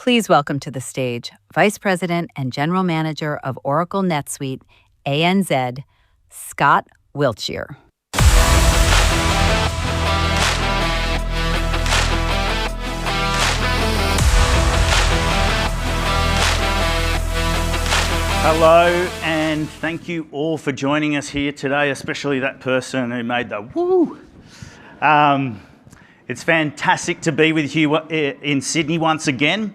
Please welcome to the stage Vice President and General Manager of Oracle NetSuite ANZ, Scott Wiltshire. Hello, and thank you all for joining us here today, especially that person who made the woo. It's fantastic to be with you in Sydney once again.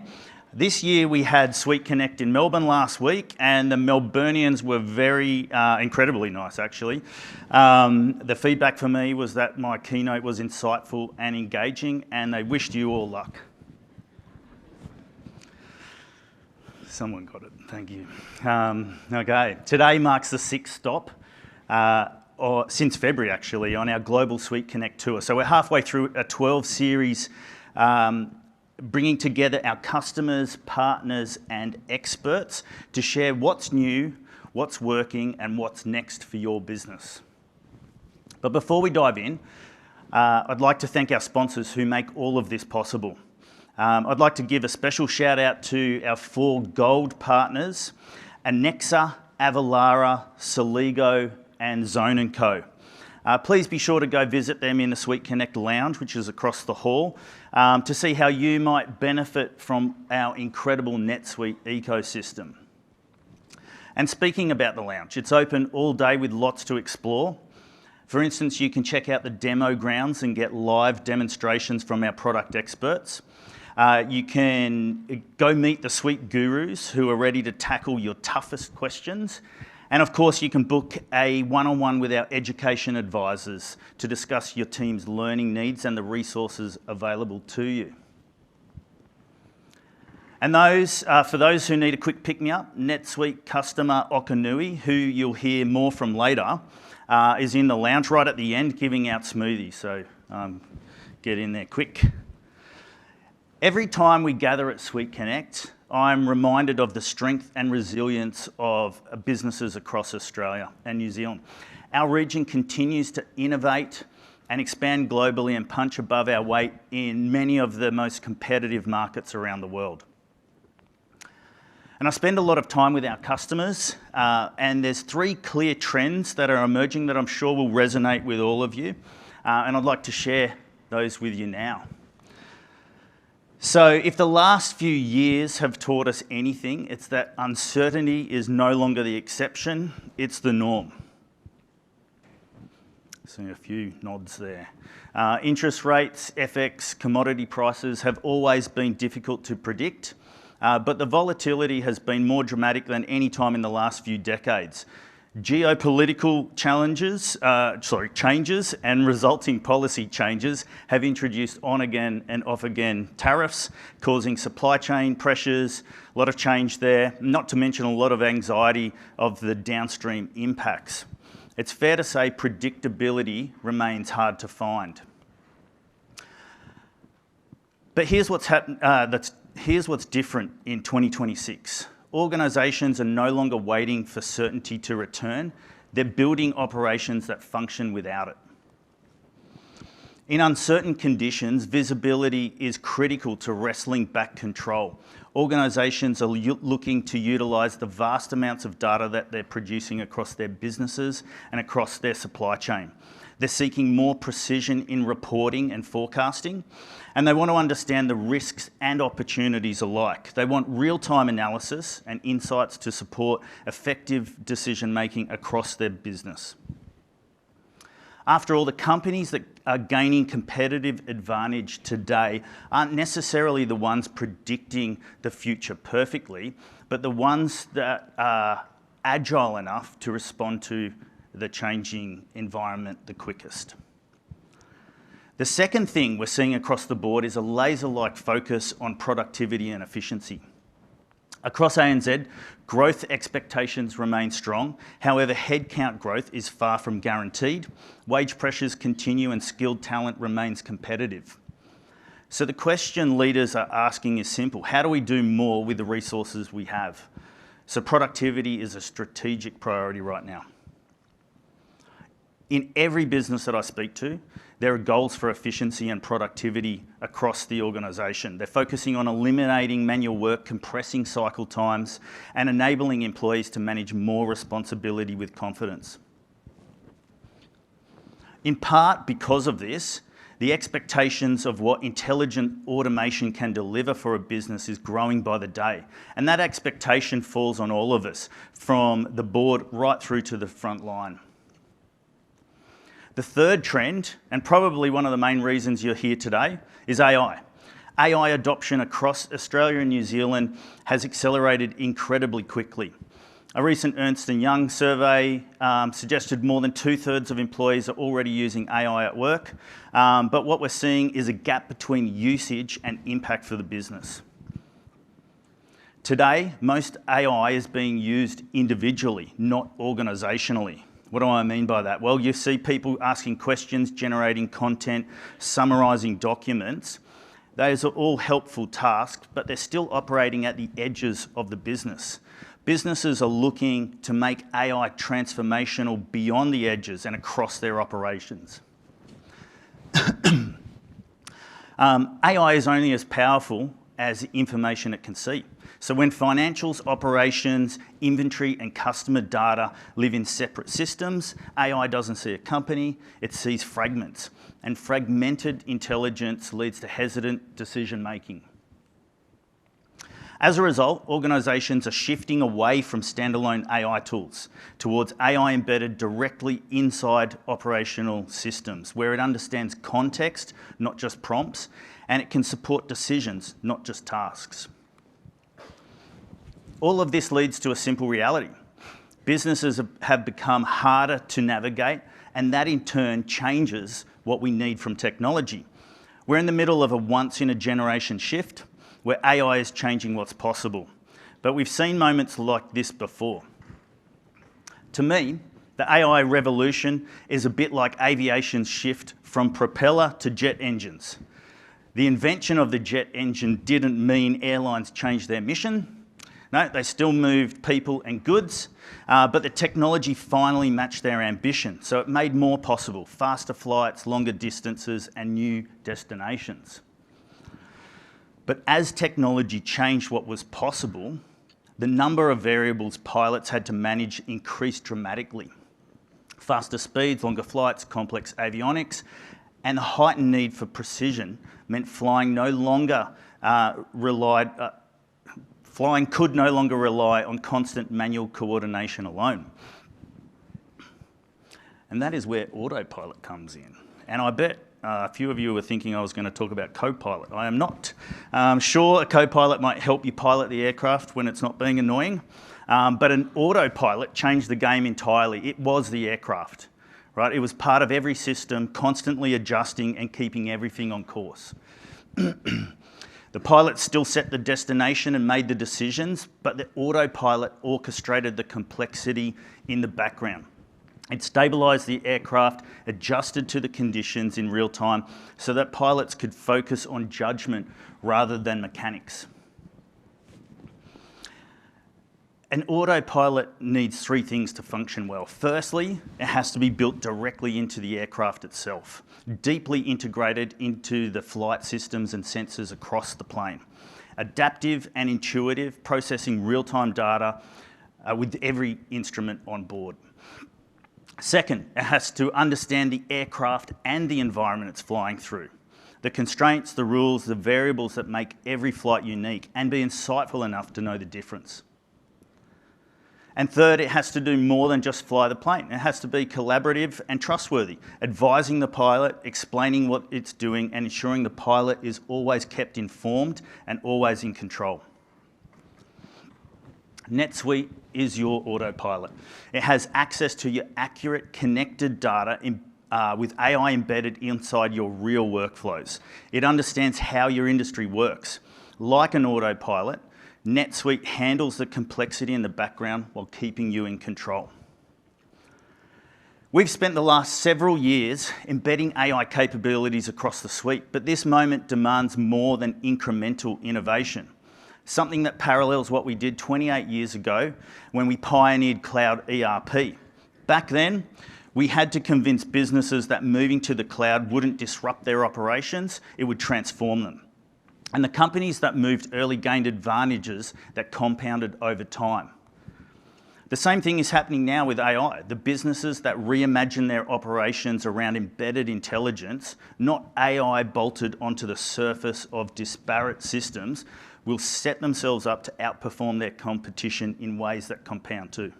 This year we had SuiteConnect in Melbourne last week, and the Melburnians were very incredibly nice, actually. The feedback for me was that my keynote was insightful and engaging, and they wished you all luck. Someone got it, thank you. Okay, today marks the sixth stop, or since February actually, on our global SuiteConnect tour. So we're halfway through a 12 series, bringing together our customers, partners, and experts to share what's new, what's working, and what's next for your business. But before we dive in, I'd like to thank our sponsors who make all of this possible. I'd like to give a special shout out to our 4 gold partners, Anexa, Avalara, Soligo, and Zone & Co. Please be sure to go visit them in the SuiteConnect Lounge, which is across the hall, to see how you might benefit from our incredible NetSuite ecosystem. And speaking about the lounge, it's open all day with lots to explore. For instance, you can check out the demo grounds and get live demonstrations from our product experts. You can go meet the Suite gurus who are ready to tackle your toughest questions. And of course, you can book a one-on-one with our education advisors to discuss your team's learning needs and the resources available to you. And for those who need a quick pick-me-up, NetSuite customer Okanui, who you'll hear more from later, is in the lounge right at the end giving out smoothies. So get in there quick. Every time we gather at SuiteConnect, I'm reminded of the strength and resilience of businesses across Australia and New Zealand. Our region continues to innovate and expand globally and punch above our weight in many of the most competitive markets around the world. And I spend a lot of time with our customers, and there's 3 clear trends that are emerging that I'm sure will resonate with all of you, and I'd like to share those with you now. So if the last few years have taught us anything, it's that uncertainty is no longer the exception, it's the norm. Seeing a few nods there. Interest rates, FX, commodity prices have always been difficult to predict, but the volatility has been more dramatic than any time in the last few decades. Geopolitical changes and resulting policy changes have introduced on-again and off-again tariffs, causing supply chain pressures, a lot of change there, not to mention a lot of anxiety of the downstream impacts. It's fair to say predictability remains hard to find. But here's what's different in 2026. Organisations are no longer waiting for certainty to return. They're building operations that function without it. In uncertain conditions, visibility is critical to wresting back control. Organisations are looking to utilise the vast amounts of data that they're producing across their businesses and across their supply chain. They're seeking more precision in reporting and forecasting, and they want to understand the risks and opportunities alike. They want real-time analysis and insights to support effective decision-making across their business. After all, the companies that are gaining competitive advantage today aren't necessarily the ones predicting the future perfectly, but the ones that are agile enough to respond to the changing environment the quickest. The second thing we're seeing across the board is a laser-like focus on productivity and efficiency. Across ANZ, growth expectations remain strong. However, headcount growth is far from guaranteed. Wage pressures continue and skilled talent remains competitive. So the question leaders are asking is simple. How do we do more with the resources we have? So productivity is a strategic priority right now. In every business that I speak to, there are goals for efficiency and productivity across the organisation. They're focusing on eliminating manual work, compressing cycle times, and enabling employees to manage more responsibility with confidence. In part because of this, the expectations of what intelligent automation can deliver for a business is growing by the day. And that expectation falls on all of us, from the board right through to the front line. The third trend, and probably one of the main reasons you're here today, is AI. AI adoption across Australia and New Zealand has accelerated incredibly quickly. A recent Ernst & Young survey suggested more than 2/3 of employees are already using AI at work, but what we're seeing is a gap between usage and impact for the business. Today, most AI is being used individually, not organisationally. What do I mean by that? Well, you see people asking questions, generating content, summarising documents. Those are all helpful tasks, but they're still operating at the edges of the business. Businesses are looking to make AI transformational beyond the edges and across their operations. AI is only as powerful as the information it can see. So when financials, operations, inventory, and customer data live in separate systems, AI doesn't see a company, it sees fragments. And fragmented intelligence leads to hesitant decision-making. As a result, organisations are shifting away from standalone AI tools towards AI embedded directly inside operational systems, where it understands context, not just prompts, and it can support decisions, not just tasks. All of this leads to a simple reality. Businesses have become harder to navigate, and that in turn changes what we need from technology. We're in the middle of a once-in-a-generation shift, where AI is changing what's possible. But we've seen moments like this before. To me, the AI revolution is a bit like aviation's shift from propeller to jet engines. The invention of the jet engine didn't mean airlines changed their mission. No, they still moved people and goods, but the technology finally matched their ambition. So it made more possible: faster flights, longer distances, and new destinations. But as technology changed what was possible, the number of variables pilots had to manage increased dramatically. Faster speeds, longer flights, complex avionics, and the heightened need for precision meant flying could no longer rely on constant manual coordination alone. And that is where Autopilot comes in. And I bet a few of you were thinking I was going to talk about Copilot. I am not. Sure, a Copilot might help you pilot the aircraft when it's not being annoying, but an Autopilot changed the game entirely. It was the aircraft, right? It was part of every system, constantly adjusting and keeping everything on course. The pilot still set the destination and made the decisions, but the Autopilot orchestrated the complexity in the background. It stabilised the aircraft, adjusted to the conditions in real time so that pilots could focus on judgment rather than mechanics. An Autopilot needs three things to function well. Firstly, it has to be built directly into the aircraft itself, deeply integrated into the flight systems and sensors across the plane. Adaptive and intuitive, processing real-time data with every instrument on board. Second, it has to understand the aircraft and the environment it's flying through, the constraints, the rules, the variables that make every flight unique, and be insightful enough to know the difference. And third, it has to do more than just fly the plane. It has to be collaborative and trustworthy, advising the pilot, explaining what it's doing, and ensuring the pilot is always kept informed and always in control. NetSuite is your Autopilot. It has access to your accurate, connected data with AI embedded inside your real workflows. It understands how your industry works. Like an Autopilot, NetSuite handles the complexity in the background while keeping you in control. We've spent the last several years embedding AI capabilities across the suite, but this moment demands more than incremental innovation. Something that parallels what we did 28 years ago when we pioneered cloud ERP. Back then, We had to convince businesses that moving to the cloud wouldn't disrupt their operations, it would transform them. And the companies that moved early gained advantages that compounded over time. The same thing is happening now with AI. The businesses that reimagine their operations around embedded intelligence, not AI bolted onto the surface of disparate systems, will set themselves up to outperform their competition in ways that compound too.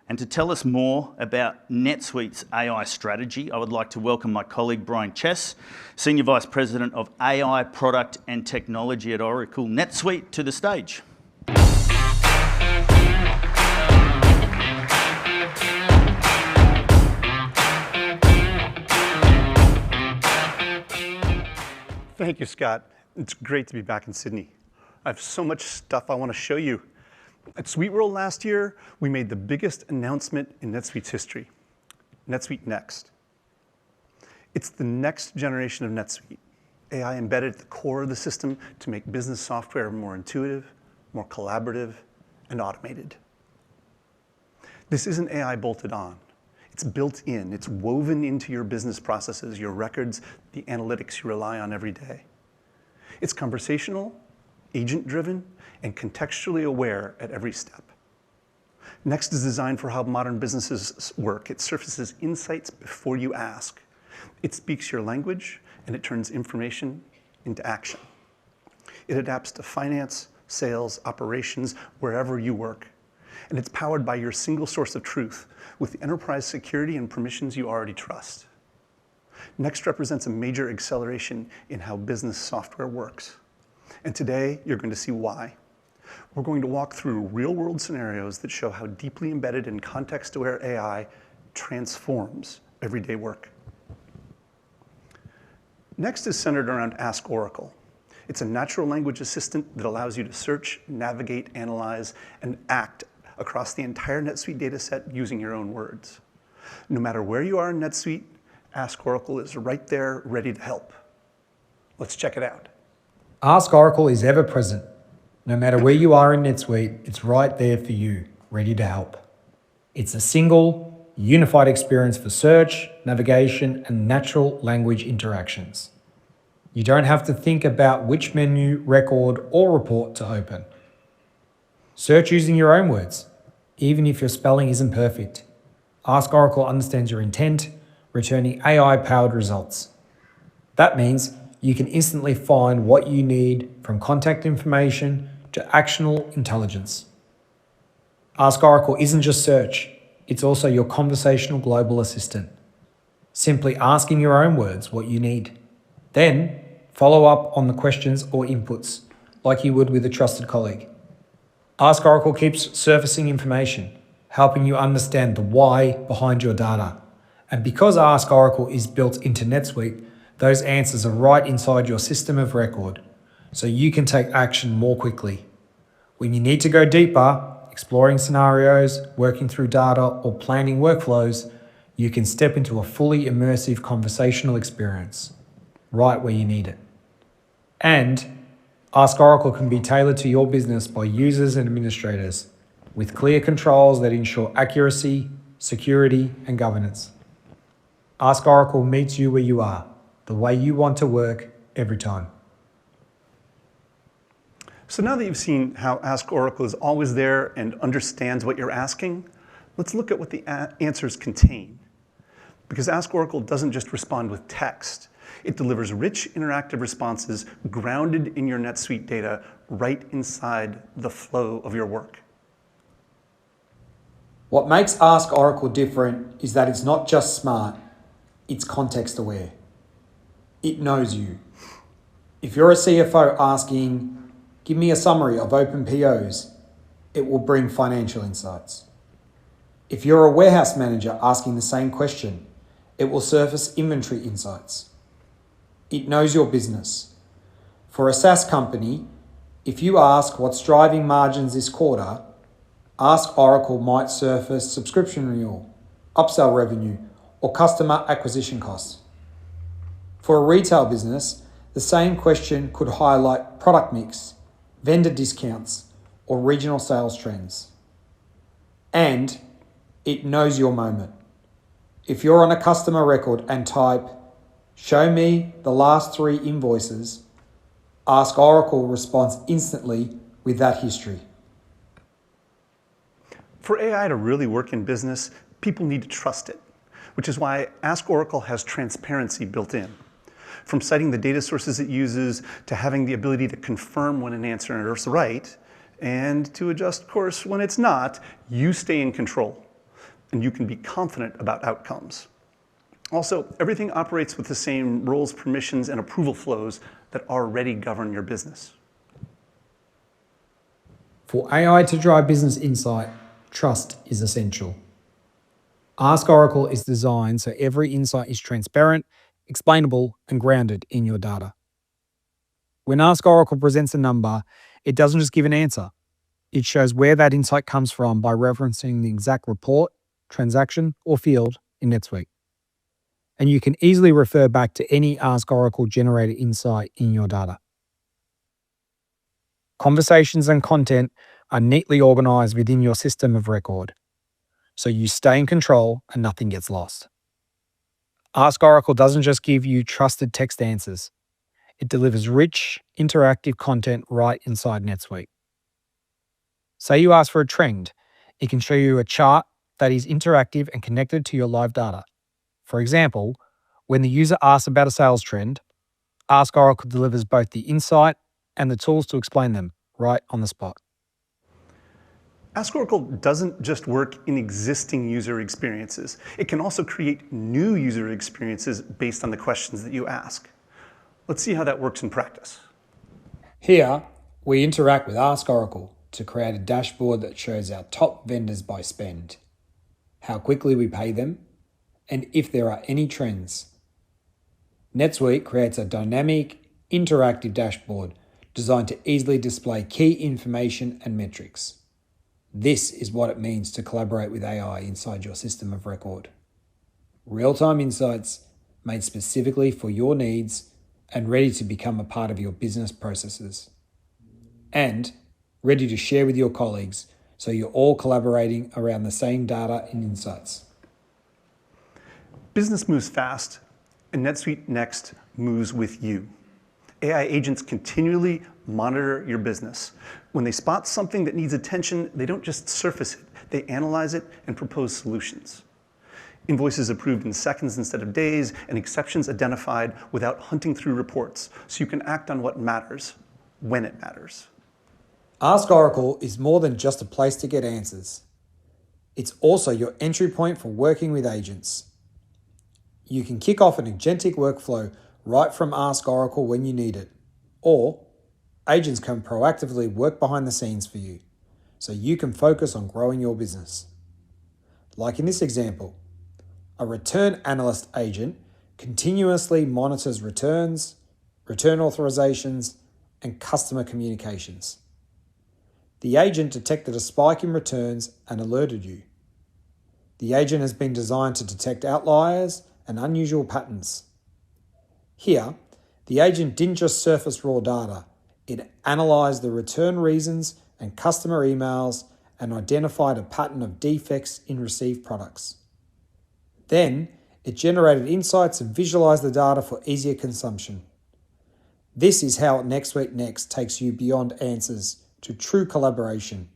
And to tell us more about NetSuite's AI strategy, I would like to welcome my colleague Brian Chess, Senior Vice President of AI Product and Technology at Oracle NetSuite, to the stage. Thank you, Scott. It's great to be back in Sydney. I have so much stuff I want to show you. At SuiteWorld last year, we made the biggest announcement in NetSuite's history, NetSuite Next. It's the next generation of NetSuite, AI embedded at the core of the system to make business software more intuitive, more collaborative, and automated. This isn't AI bolted on. It's built in. It's woven into your business processes, your records, the analytics you rely on every day. It's conversational, agent-driven, and contextually aware at every step. Next is designed for how modern businesses work. It surfaces insights before you ask. It speaks your language, and it turns information into action. It adapts to finance, sales, operations, wherever you work. And it's powered by your single source of truth with the enterprise security and permissions you already trust. Next represents a major acceleration in how business software works. And today, you're going to see why. We're going to walk through real-world scenarios that show how deeply embedded and context-aware AI transforms everyday work. Next is centered around Ask Oracle. It's a natural language assistant that allows you to search, navigate, analyze, and act across the entire NetSuite dataset using your own words. No matter where you are in NetSuite, Ask Oracle is right there, ready to help. Let's check it out. Ask Oracle is ever present. No matter where you are in NetSuite, it's right there for you, ready to help. It's a single, unified experience for search, navigation, and natural language interactions. You don't have to think about which menu, record, or report to open. Search using your own words, even if your spelling isn't perfect. Ask Oracle understands your intent, returning AI-powered results. That means you can instantly find what you need from contact information to actionable intelligence. Ask Oracle isn't just search, it's also your conversational global assistant. Simply ask in your own words what you need. Then follow up on the questions or inputs, like you would with a trusted colleague. Ask Oracle keeps surfacing information, helping you understand the why behind your data. And because Ask Oracle is built into NetSuite, those answers are right inside your system of record, so you can take action more quickly. When you need to go deeper, exploring scenarios, working through data, or planning workflows, you can step into a fully immersive conversational experience, right where you need it. And Ask Oracle can be tailored to your business by users and administrators, with clear controls that ensure accuracy, security, and governance. Ask Oracle meets you where you are, the way you want to work every time. So now that you've seen how Ask Oracle is always there and understands what you're asking, let's look at what the answers contain. Because Ask Oracle doesn't just respond with text. It delivers rich, interactive responses grounded in your NetSuite data right inside the flow of your work. What makes Ask Oracle different is that it's not just smart, it's context aware. It knows you. If you're a CFO asking, give me a summary of open POs, it will bring financial insights. If you're a warehouse manager asking the same question, it will surface inventory insights. It knows your business. For a SaaS company, if you ask what's driving margins this quarter, Ask Oracle might surface subscription renewal, upsell revenue, or customer acquisition costs. For a retail business, the same question could highlight product mix, vendor discounts, or regional sales trends. And it knows your moment. If you're on a customer record and type, "Show me the last 3 invoices," Ask Oracle responds instantly with that history. For AI to really work in business, people need to trust it, which is why Ask Oracle has transparency built in. From citing the data sources it uses, to having the ability to confirm when an answer is right, and to adjust course when it's not, you stay in control, and you can be confident about outcomes. Also, everything operates with the same roles, permissions, and approval flows that already govern your business. For AI to drive business insight, trust is essential. Ask Oracle is designed so every insight is transparent, explainable, and grounded in your data. When Ask Oracle presents a number, it doesn't just give an answer. It shows where that insight comes from by referencing the exact report, transaction, or field in NetSuite. And you can easily refer back to any Ask Oracle generated insight in your data. Conversations and content are neatly organized within your system of record, so you stay in control and nothing gets lost. Ask Oracle doesn't just give you trusted text answers. It delivers rich, interactive content right inside NetSuite. Say you ask for a trend, it can show you a chart that is interactive and connected to your live data. For example, when the user asks about a sales trend, Ask Oracle delivers both the insight and the tools to explain them right on the spot. Ask Oracle doesn't just work in existing user experiences. It can also create new user experiences based on the questions that you ask. Let's see how that works in practice. Here, we interact with Ask Oracle to create a dashboard that shows our top vendors by spend, how quickly we pay them, and if there are any trends. NetSuite creates a dynamic, interactive dashboard designed to easily display key information and metrics. This is what it means to collaborate with AI inside your system of record. Real-time insights made specifically for your needs and ready to become a part of your business processes. And ready to share with your colleagues so you're all collaborating around the same data and insights. Business moves fast, and NetSuite Next moves with you. AI agents continually monitor your business. When they spot something that needs attention, they don't just surface it, they analyze it and propose solutions. Invoices approved in seconds instead of days, and exceptions identified without hunting through reports, so you can act on what matters, when it matters. Ask Oracle is more than just a place to get answers. It's also your entry point for working with agents. You can kick off an agentic workflow right from Ask Oracle when you need it, or agents can proactively work behind the scenes for you, so you can focus on growing your business. Like in this example, a return analyst agent continuously monitors returns, return authorizations, and customer communications. The agent detected a spike in returns and alerted you. The agent has been designed to detect outliers and unusual patterns. Here, the agent didn't just surface raw data, it analysed the return reasons and customer emails and identified a pattern of defects in received products. Then, it generated insights and visualised the data for easier consumption. This is how NetSuite Next takes you beyond answers to true collaboration,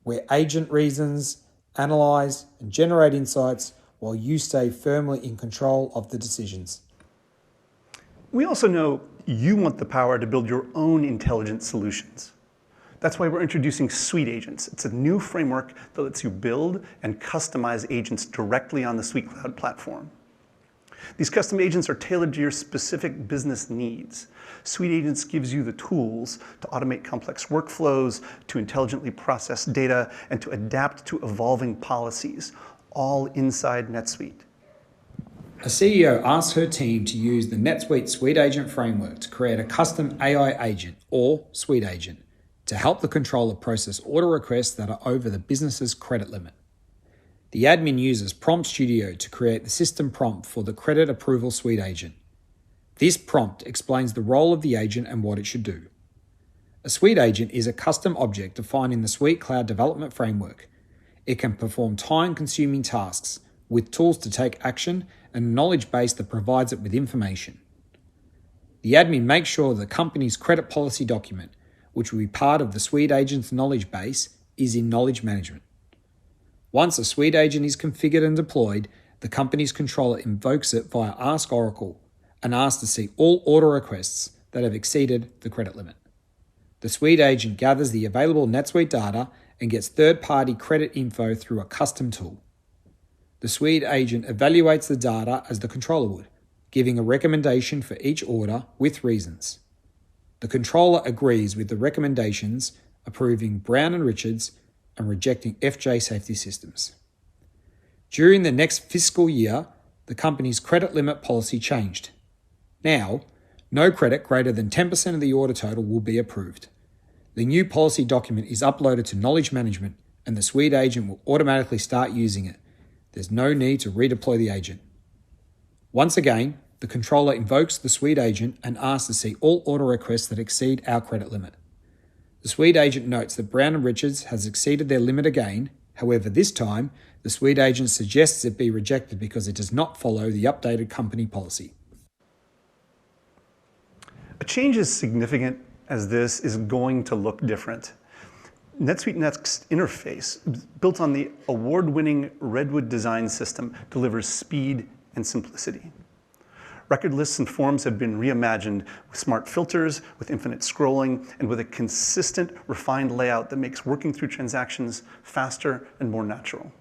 where agent reasons, analyse and generate insights while you stay firmly in control of the decisions. We also know you want the power to build your own intelligent solutions. That's why we're introducing SuiteAgents. It's a new framework that lets you build and customize agents directly on the SuiteCloud platform. These custom agents are tailored to your specific business needs. SuiteAgents gives you the tools to automate complex workflows, to intelligently process data, and to adapt to evolving policies, all inside NetSuite. A CEO asks her team to use the NetSuite SuiteAgent framework to create a custom AI agent, or SuiteAgent, to help the controller process order requests that are over the business's credit limit. The admin uses Prompt Studio to create the system prompt for the credit approval SuiteAgent. This prompt explains the role of the agent and what it should do. A SuiteAgent is a custom object defined in the SuiteCloud development framework. It can perform time-consuming tasks, with tools to take action and a knowledge base that provides it with information. The admin makes sure the company's credit policy document, which will be part of the SuiteAgents knowledge base, is in knowledge management. Once a SuiteAgent is configured and deployed, the company's controller invokes it via Ask Oracle and asks to see all order requests that have exceeded the credit limit. The SuiteAgent gathers the available NetSuite data and gets third-party credit info through a custom tool. The SuiteAgent evaluates the data as the controller would, giving a recommendation for each order with reasons. The controller agrees with the recommendations, approving Brown and Richards and rejecting FJ Safety Systems. During the next fiscal year, the company's credit limit policy changed. Now, no credit greater than 10% of the order total will be approved. The new policy document is uploaded to knowledge management and the SuiteAgent will automatically start using it. There's no need to redeploy the agent. Once again, the controller invokes the SuiteAgent and asks to see all order requests that exceed our credit limit. The SuiteAgent notes that Brown and Richards has exceeded their limit again. However, this time, the SuiteAgent suggests it be rejected because it does not follow the updated company policy. A change as significant as this is going to look different. NetSuite Next interface, built on the award-winning Redwood design system, delivers speed and simplicity. Record lists and forms have been reimagined with smart filters, with infinite scrolling, and with a consistent, refined layout that makes working through transactions faster and more natural.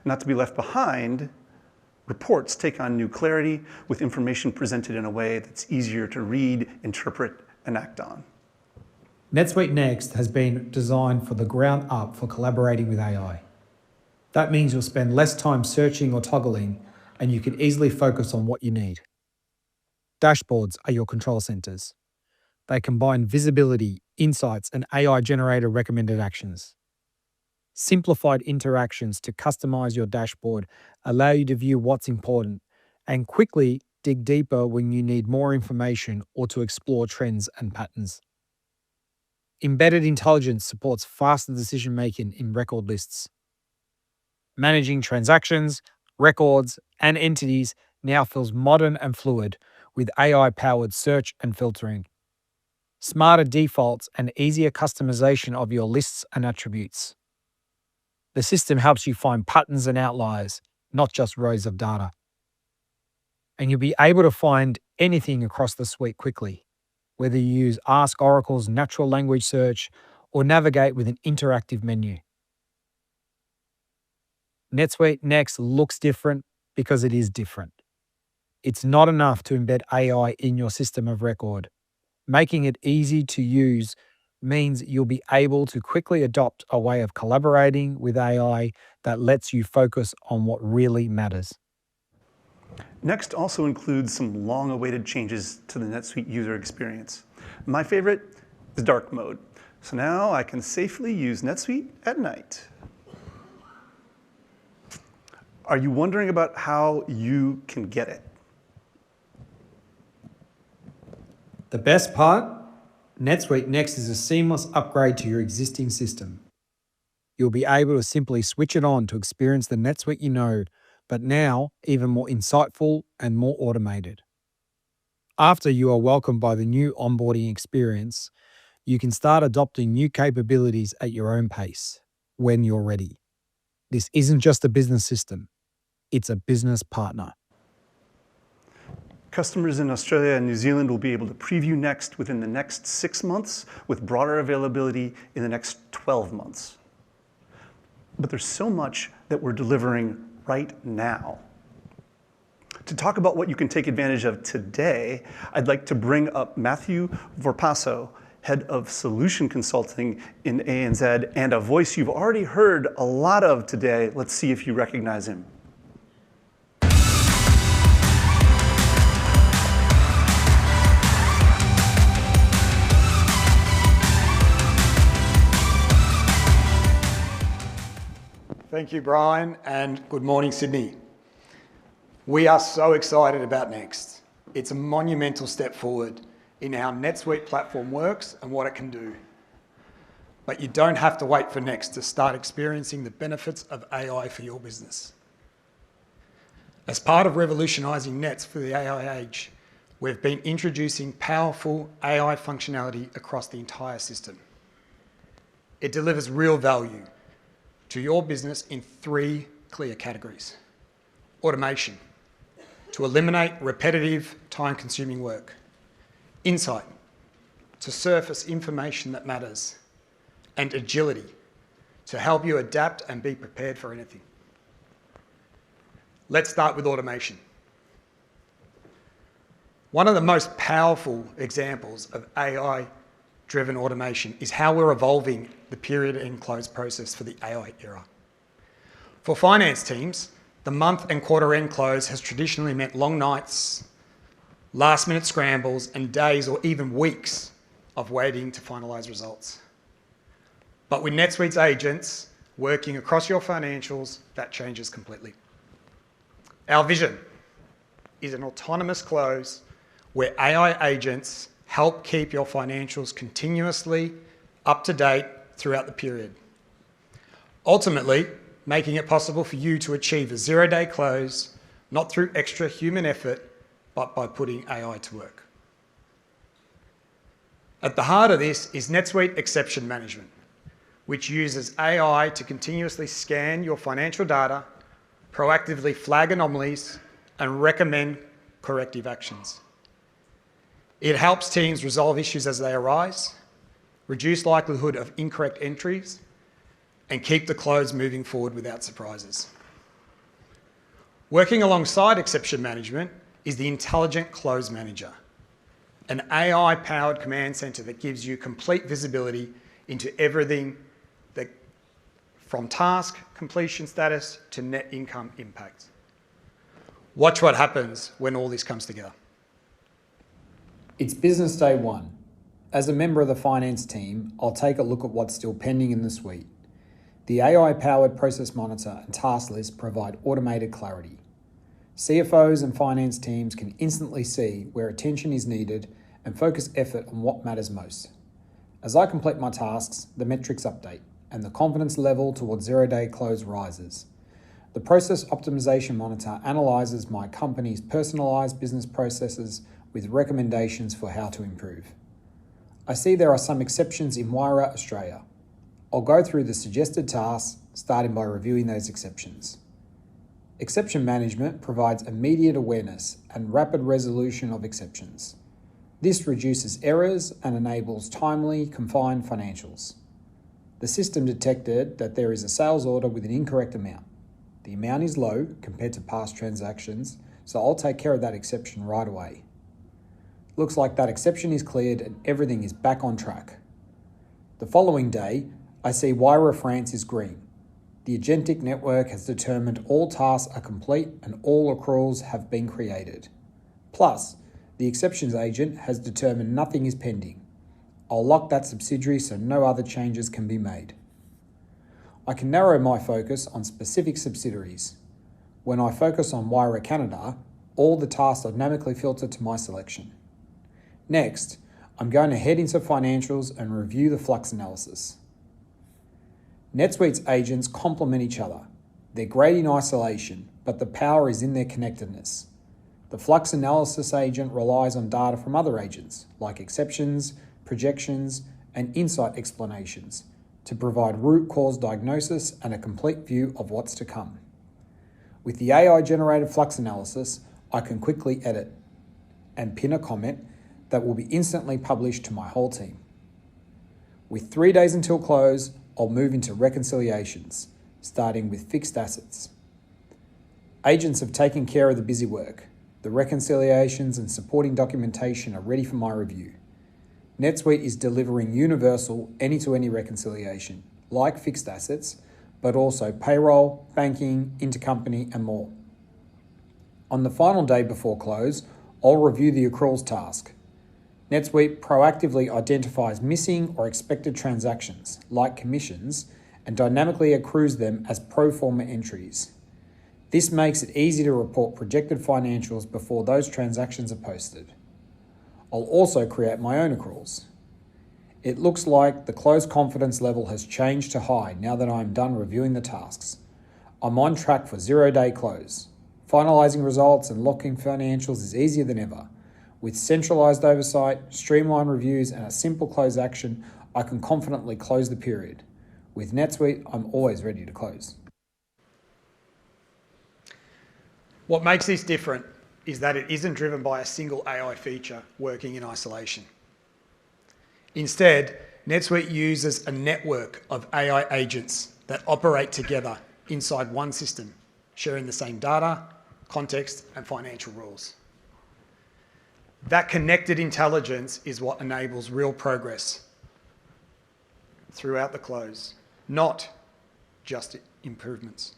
Not to be left behind, reports take on new clarity with information presented in a way that's easier to read, interpret, and act on. NetSuite Next has been designed for the ground up for collaborating with AI. That means you'll spend less time searching or toggling, and you can easily focus on what you need. Dashboards are your control centers. They combine visibility, insights, and AI-generated recommended actions. Simplified interactions to customize your dashboard allow you to view what's important and quickly dig deeper when you need more information or to explore trends and patterns. Embedded intelligence supports faster decision-making in record lists. Managing transactions, records, and entities now feels modern and fluid with AI-powered search and filtering. Smarter defaults and easier customization of your lists and attributes. The system helps you find patterns and outliers, not just rows of data. And you'll be able to find anything across the suite quickly, whether you use Ask Oracle's natural language search or navigate with an interactive menu. NetSuite Next looks different because it is different. It's not enough to embed AI in your system of record. Making it easy to use means you'll be able to quickly adopt a way of collaborating with AI that lets you focus on what really matters. Next also includes some long-awaited changes to the NetSuite user experience. My favorite is dark mode. So now I can safely use NetSuite at night. Are you wondering about how you can get it? The best part? NetSuite Next is a seamless upgrade to your existing system. You'll be able to simply switch it on to experience the NetSuite you know, but now even more insightful and more automated. After you are welcomed by the new onboarding experience, you can start adopting new capabilities at your own pace when you're ready. This isn't just a business system, it's a business partner. Customers in Australia and New Zealand will be able to preview Next within the next 6 months with broader availability in the next 12 months. But there's so much that we're delivering right now. To talk about what you can take advantage of today, I'd like to bring up Matthew Vorpasso, Head of Solution Consulting in ANZ, and a voice you've already heard a lot of today. Let's see if you recognize him. Thank you, Brian, and good morning, Sydney. We are so excited about Next. It's a monumental step forward in how NetSuite platform works and what it can do. But you don't have to wait for Next to start experiencing the benefits of AI for your business. As part of revolutionising nets for the AI age, we've been introducing powerful AI functionality across the entire system. It delivers real value to your business in 3 clear categories. Automation, to eliminate repetitive, time-consuming work. Insight, to surface information that matters. And agility, to help you adapt and be prepared for anything. Let's start with automation. One of the most powerful examples of AI-driven automation is how we're evolving the period end close process for the AI era. For finance teams, the month and quarter end close has traditionally meant long nights, last-minute scrambles, and days or even weeks of waiting to finalise results. But with NetSuite's agents working across your financials, that changes completely. Our vision is an autonomous close where AI agents help keep your financials continuously up to date throughout the period. Ultimately, making it possible for you to achieve a 0-day close, not through extra human effort, but by putting AI to work. At the heart of this is NetSuite Exception Management, which uses AI to continuously scan your financial data, proactively flag anomalies, and recommend corrective actions. It helps teams resolve issues as they arise, reduce likelihood of incorrect entries, and keep the close moving forward without surprises. Working alongside exception management is the Intelligent Close Manager, an AI-powered command center that gives you complete visibility into everything from task completion status to net income impact. Watch what happens when all this comes together. It's business day 1. As a member of the finance team, I'll take a look at what's still pending in the suite. The AI-powered process monitor and task list provide automated clarity. CFOs and finance teams can instantly see where attention is needed and focus effort on what matters most. As I complete my tasks, the metrics update and the confidence level towards 0-day close rises. The process optimization monitor analyzes my company's personalized business processes with recommendations for how to improve. I see there are some exceptions in Wira, Australia. I'll go through the suggested tasks, starting by reviewing those exceptions. Exception management provides immediate awareness and rapid resolution of exceptions. This reduces errors and enables timely, confined financials. The system detected that there is a sales order with an incorrect amount. The amount is low compared to past transactions, so I'll take care of that exception right away. Looks like that exception is cleared and everything is back on track. The following day, I see Wira France is green. The Agentic network has determined all tasks are complete and all accruals have been created. Plus, the exceptions agent has determined nothing is pending. I'll lock that subsidiary so no other changes can be made. I can narrow my focus on specific subsidiaries. When I focus on Wira Canada, all the tasks dynamically filter to my selection. Next, I'm going to head into financials and review the flux analysis. NetSuite's agents complement each other. They're great in isolation, but the power is in their connectedness. The flux analysis agent relies on data from other agents, like exceptions, projections, and insight explanations, to provide root cause diagnosis and a complete view of what's to come. With the AI-generated flux analysis, I can quickly edit and pin a comment that will be instantly published to my whole team. With 3 days until close, I'll move into reconciliations, starting with fixed assets. Agents have taken care of the busy work. The reconciliations and supporting documentation are ready for my review. NetSuite is delivering universal any-to-any reconciliation, like fixed assets, but also payroll, banking, intercompany, and more. On the final day before close, I'll review the accruals task. NetSuite proactively identifies missing or expected transactions, like commissions, and dynamically accrues them as pro forma entries. This makes it easy to report projected financials before those transactions are posted. I'll also create my own accruals. It looks like the close confidence level has changed to high now that I'm done reviewing the tasks. I'm on track for 0-day close. Finalising results and locking financials is easier than ever. With centralised oversight, streamlined reviews, and a simple close action, I can confidently close the period. With NetSuite, I'm always ready to close. What makes this different is that it isn't driven by a single AI feature working in isolation. Instead, NetSuite uses a network of AI agents that operate together inside one system, sharing the same data, context, and financial rules. That connected intelligence is what enables real progress throughout the close, not just improvements.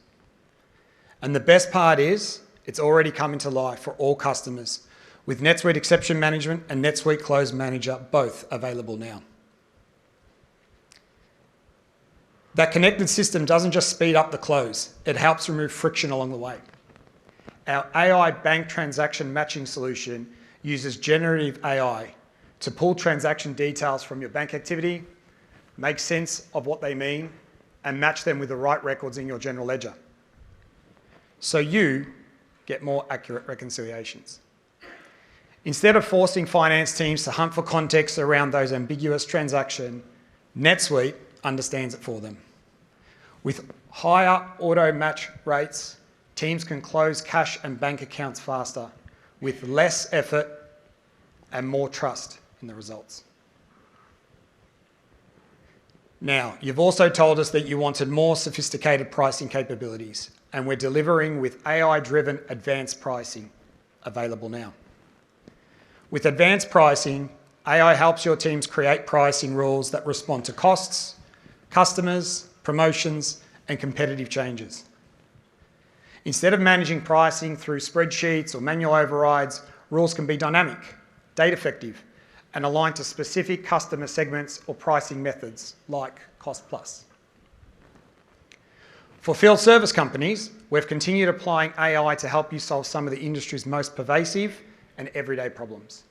And the best part is, it's already come into life for all customers, with NetSuite Exception Management and NetSuite Close Manager both available now. That connected system doesn't just speed up the close, it helps remove friction along the way. Our AI bank transaction matching solution uses generative AI to pull transaction details from your bank activity, make sense of what they mean, and match them with the right records in your general ledger. So you get more accurate reconciliations. Instead of forcing finance teams to hunt for context around those ambiguous transactions, NetSuite understands it for them. With higher auto match rates, teams can close cash and bank accounts faster, with less effort and more trust in the results. Now, you've also told us that you wanted more sophisticated pricing capabilities, and we're delivering with AI-driven advanced pricing available now. With advanced pricing, AI helps your teams create pricing rules that respond to costs, customers, promotions, and competitive changes. Instead of managing pricing through spreadsheets or manual overrides, rules can be dynamic, data-effective, and aligned to specific customer segments or pricing methods like cost plus. For field service companies, we've continued applying AI to help you solve some of the industry's most pervasive and everyday problems.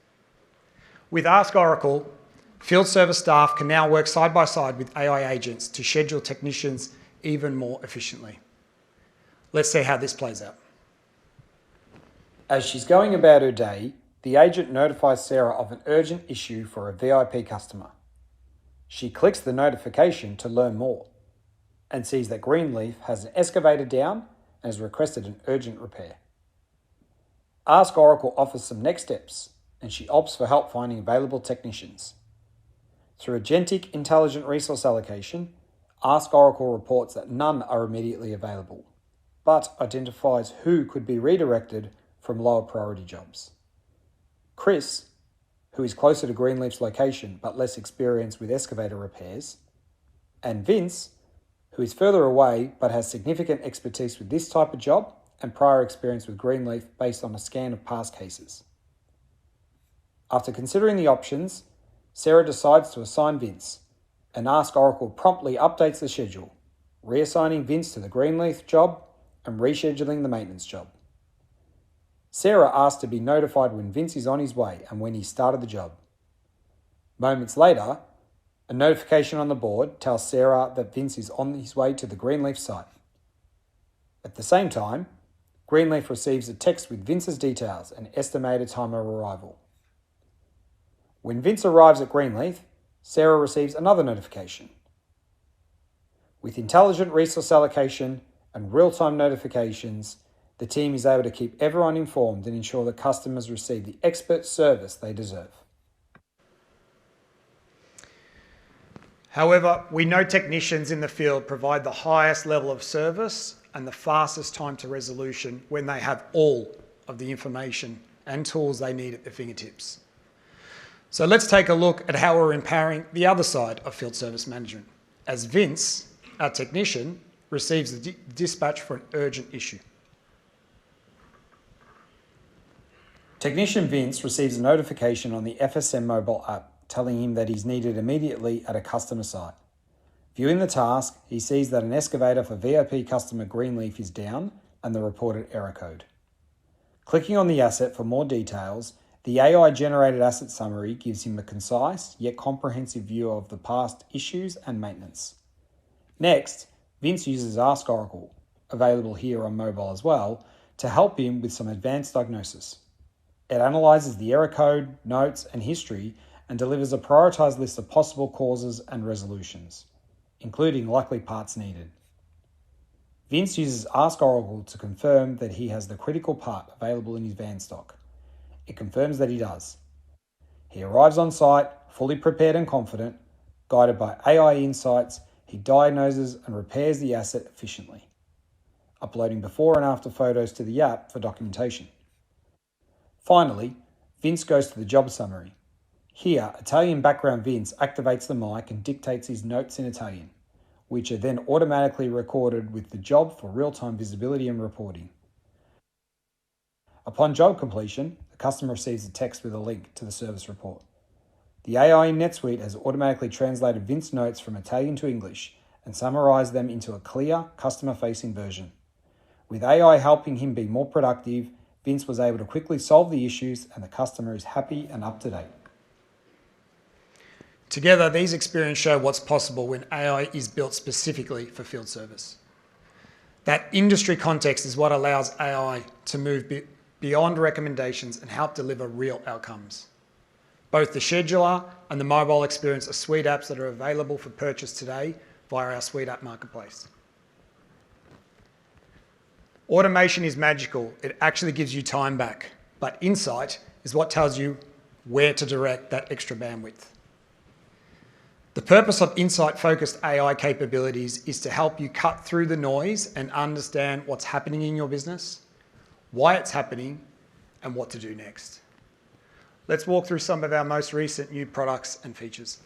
With Ask Oracle, field service staff can now work side by side with AI agents to schedule technicians even more efficiently. Let's see how this plays out. As she's going about her day, the agent notifies Sarah of an urgent issue for a VIP customer. She clicks the notification to learn more and sees that Greenleaf has an excavator down and has requested an urgent repair. Ask Oracle offers some next steps, and she opts for help finding available technicians. Through Agentic intelligent resource allocation, Ask Oracle reports that none are immediately available, but identifies who could be redirected from lower priority jobs. Chris, who is closer to Greenleaf's location but less experienced with excavator repairs, and Vince, who is further away but has significant expertise with this type of job and prior experience with Greenleaf based on a scan of past cases. After considering the options, Sarah decides to assign Vince, and Ask Oracle promptly updates the schedule, reassigning Vince to the Greenleaf job and rescheduling the maintenance job. Sarah asks to be notified when Vince is on his way and when he started the job. Moments later, a notification on the board tells Sarah that Vince is on his way to the Greenleaf site. At the same time, Greenleaf receives a text with Vince's details and estimated time of arrival. When Vince arrives at Greenleaf, Sarah receives another notification. With intelligent resource allocation and real-time notifications, the team is able to keep everyone informed and ensure that customers receive the expert service they deserve. However, we know technicians in the field provide the highest level of service and the fastest time to resolution when they have all of the information and tools they need at their fingertips. So let's take a look at how we're empowering the other side of field service management, as Vince, our technician, receives the dispatch for an urgent issue. Technician Vince receives a notification on the FSM mobile app telling him that he's needed immediately at a customer site. Viewing the task, he sees that an excavator for VIP customer Greenleaf is down and the reported error code. Clicking on the asset for more details, the AI-generated asset summary gives him a concise yet comprehensive view of the past issues and maintenance. Next, Vince uses Ask Oracle, available here on mobile as well, to help him with some advanced diagnosis. It analyzes the error code, notes, and history and delivers a prioritized list of possible causes and resolutions, including likely parts needed. Vince uses Ask Oracle to confirm that he has the critical part available in his van stock. It confirms that he does. He arrives on site, fully prepared and confident. Guided by AI insights, he diagnoses and repairs the asset efficiently, uploading before and after photos to the app for documentation. Finally, Vince goes to the job summary. Here, Italian background Vince activates the mic and dictates his notes in Italian, which are then automatically recorded with the job for real-time visibility and reporting. Upon job completion, the customer receives a text with a link to the service report. The AI in NetSuite has automatically translated Vince's notes from Italian to English and summarized them into a clear, customer-facing version. With AI helping him be more productive, Vince was able to quickly solve the issues and the customer is happy and up to date. Together, these experiences show what's possible when AI is built specifically for field service. That industry context is what allows AI to move beyond recommendations and help deliver real outcomes. Both the scheduler and the mobile experience are Suite apps that are available for purchase today via our SuiteApp marketplace. Automation is magical. It actually gives you time back, but insight is what tells you where to direct that extra bandwidth. The purpose of insight-focused AI capabilities is to help you cut through the noise and understand what's happening in your business, why it's happening, and what to do next. Let's walk through some of our most recent new products and features.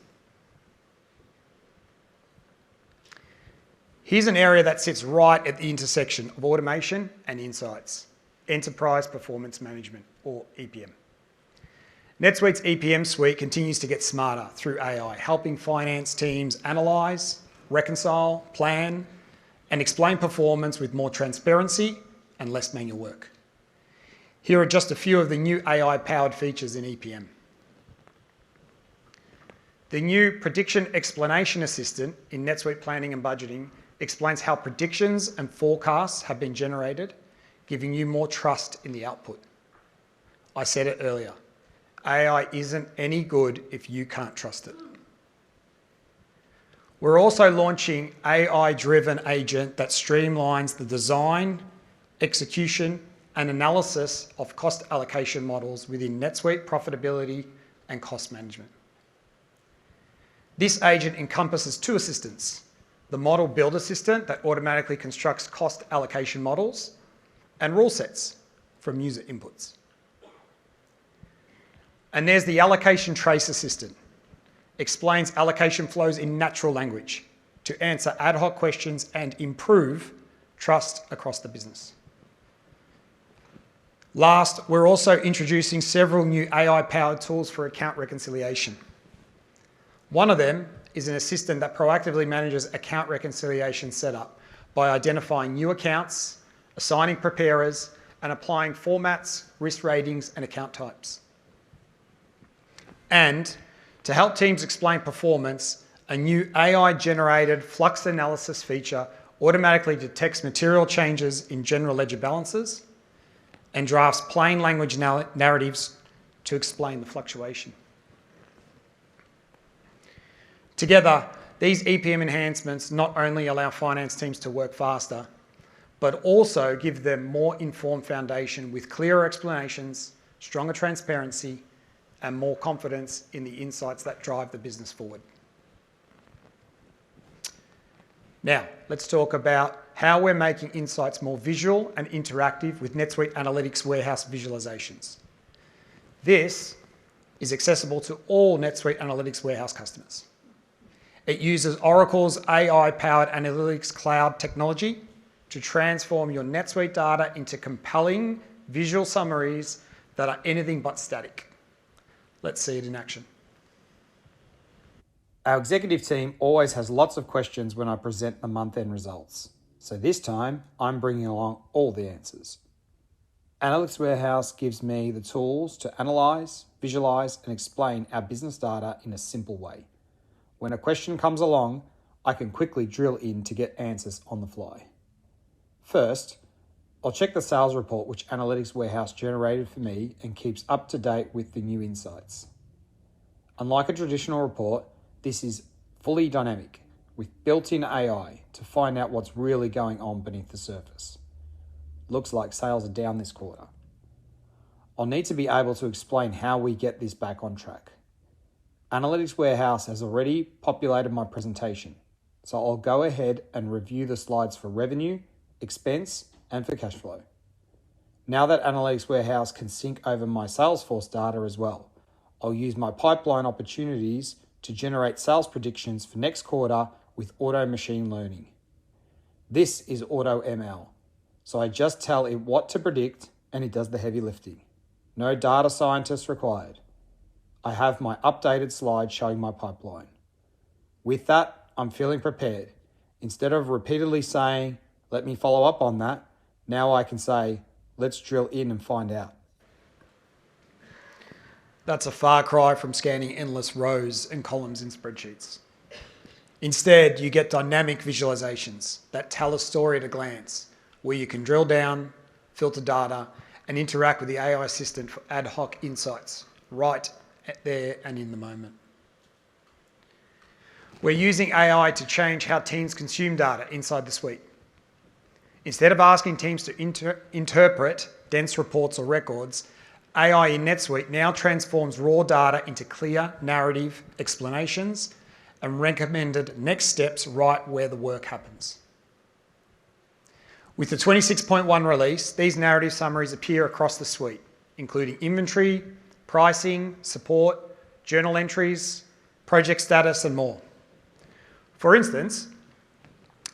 Here's an area that sits right at the intersection of automation and insights: Enterprise Performance Management, or EPM. NetSuite's EPM suite continues to get smarter through AI, helping finance teams analyze, reconcile, plan, and explain performance with more transparency and less manual work. Here are just a few of the new AI-powered features in EPM. The new Prediction Explanation Assistant in NetSuite Planning and Budgeting explains how predictions and forecasts have been generated, giving you more trust in the output. I said it earlier, AI isn't any good if you can't trust it. We're also launching AI-driven agent that streamlines the design, execution, and analysis of cost allocation models within NetSuite profitability and cost management. This agent encompasses two assistants: the Model Build Assistant that automatically constructs cost allocation models, and rule sets from user inputs. And there's the Allocation Trace Assistant. Explains allocation flows in natural language to answer ad hoc questions and improve trust across the business. Last, we're also introducing several new AI-powered tools for account reconciliation. One of them is an assistant that proactively manages account reconciliation setup by identifying new accounts, assigning preparers, and applying formats, risk ratings, and account types. And to help teams explain performance, a new AI-generated flux analysis feature automatically detects material changes in general ledger balances and drafts plain language narratives to explain the fluctuation. Together, these EPM enhancements not only allow finance teams to work faster, but also give them more informed foundation with clearer explanations, stronger transparency, and more confidence in the insights that drive the business forward. Now, let's talk about how we're making insights more visual and interactive with NetSuite Analytics Warehouse visualizations. This is accessible to all NetSuite Analytics Warehouse customers. It uses Oracle's AI-powered Analytics Cloud technology to transform your NetSuite data into compelling visual summaries that are anything but static. Let's see it in action. Our executive team always has lots of questions when I present the month-end results. So this time, I'm bringing along all the answers. Analytics Warehouse gives me the tools to analyze, visualize, and explain our business data in a simple way. When a question comes along, I can quickly drill in to get answers on the fly. First, I'll check the sales report which Analytics Warehouse generated for me and keeps up to date with the new insights. Unlike a traditional report, this is fully dynamic with built-in AI to find out what's really going on beneath the surface. Looks like sales are down this quarter. I'll need to be able to explain how we get this back on track. Analytics Warehouse has already populated my presentation, so I'll go ahead and review the slides for revenue, expense, and for cash flow. Now that Analytics Warehouse can sync over my Salesforce data as well, I'll use my pipeline opportunities to generate sales predictions for next quarter with auto machine learning. This is auto ML, so I just tell it what to predict and it does the heavy lifting. No data scientists required. I have my updated slide showing my pipeline. With that, I'm feeling prepared. Instead of repeatedly saying, let me follow up on that, now I can say, let's drill in and find out. That's a far cry from scanning endless rows and columns in spreadsheets. Instead, you get dynamic visualizations that tell a story at a glance, where you can drill down, filter data, and interact with the AI assistant for ad hoc insights, right there and in the moment. We're using AI to change how teams consume data inside the suite. Instead of asking teams to interpret dense reports or records, AI in NetSuite now transforms raw data into clear narrative explanations and recommended next steps right where the work happens. With the 26.1 release, these narrative summaries appear across the suite, including inventory, pricing, support, journal entries, project status, and more. For instance,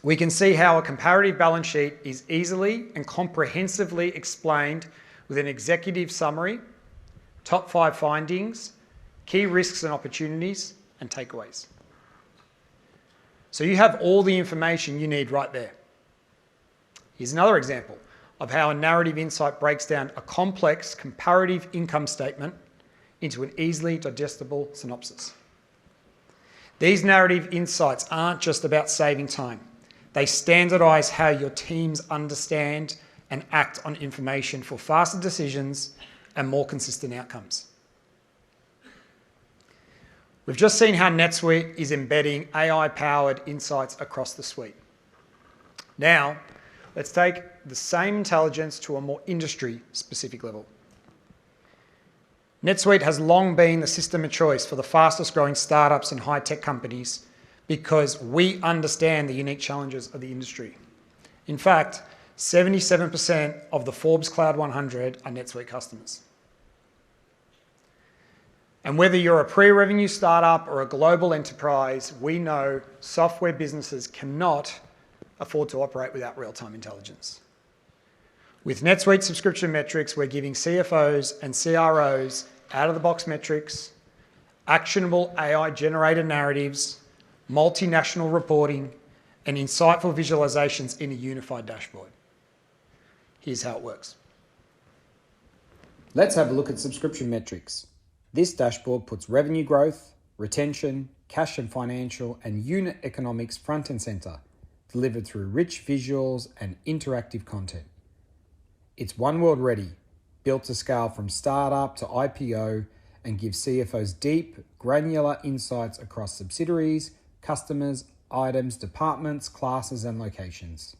we can see how a comparative balance sheet is easily and comprehensively explained with an executive summary, top 5 findings, key risks and opportunities, and takeaways. So you have all the information you need right there. Here's another example of how a narrative insight breaks down a complex comparative income statement into an easily digestible synopsis. These narrative insights aren't just about saving time. They standardize how your teams understand and act on information for faster decisions and more consistent outcomes. We've just seen how NetSuite is embedding AI-powered insights across the suite. Now, let's take the same intelligence to a more industry-specific level. NetSuite has long been the system of choice for the fastest growing startups and high-tech companies because we understand the unique challenges of the industry. In fact, 77% of the Forbes Cloud 100 are NetSuite customers. And whether you're a pre-revenue startup or a global enterprise, we know software businesses cannot afford to operate without real-time intelligence. With NetSuite subscription metrics, we're giving CFOs and CROs out-of-the-box metrics, actionable AI-generated narratives, multinational reporting, and insightful visualizations in a unified dashboard. Here's how it works. Let's have a look at subscription metrics. This dashboard puts revenue growth, retention, cash and financial, and unit economics front and center, delivered through rich visuals and interactive content. It's one world ready, built to scale from startup to IPO, and gives CFOs deep, granular insights across subsidiaries, customers, items, departments, classes, and locations.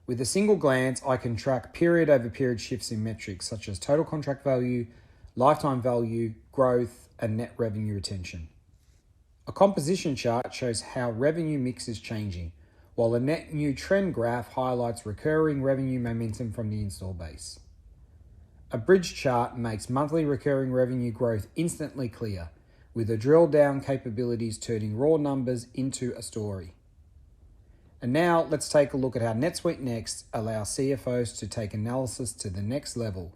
With a single glance, I can track period over period shifts in metrics such as total contract value, lifetime value, growth, and net revenue retention. A composition chart shows how revenue mix is changing, while a net new trend graph highlights recurring revenue momentum from the install base. A bridge chart makes monthly recurring revenue growth instantly clear, with the drill down capabilities turning raw numbers into a story. And now let's take a look at how NetSuite Next allows CFOs to take analysis to the next level.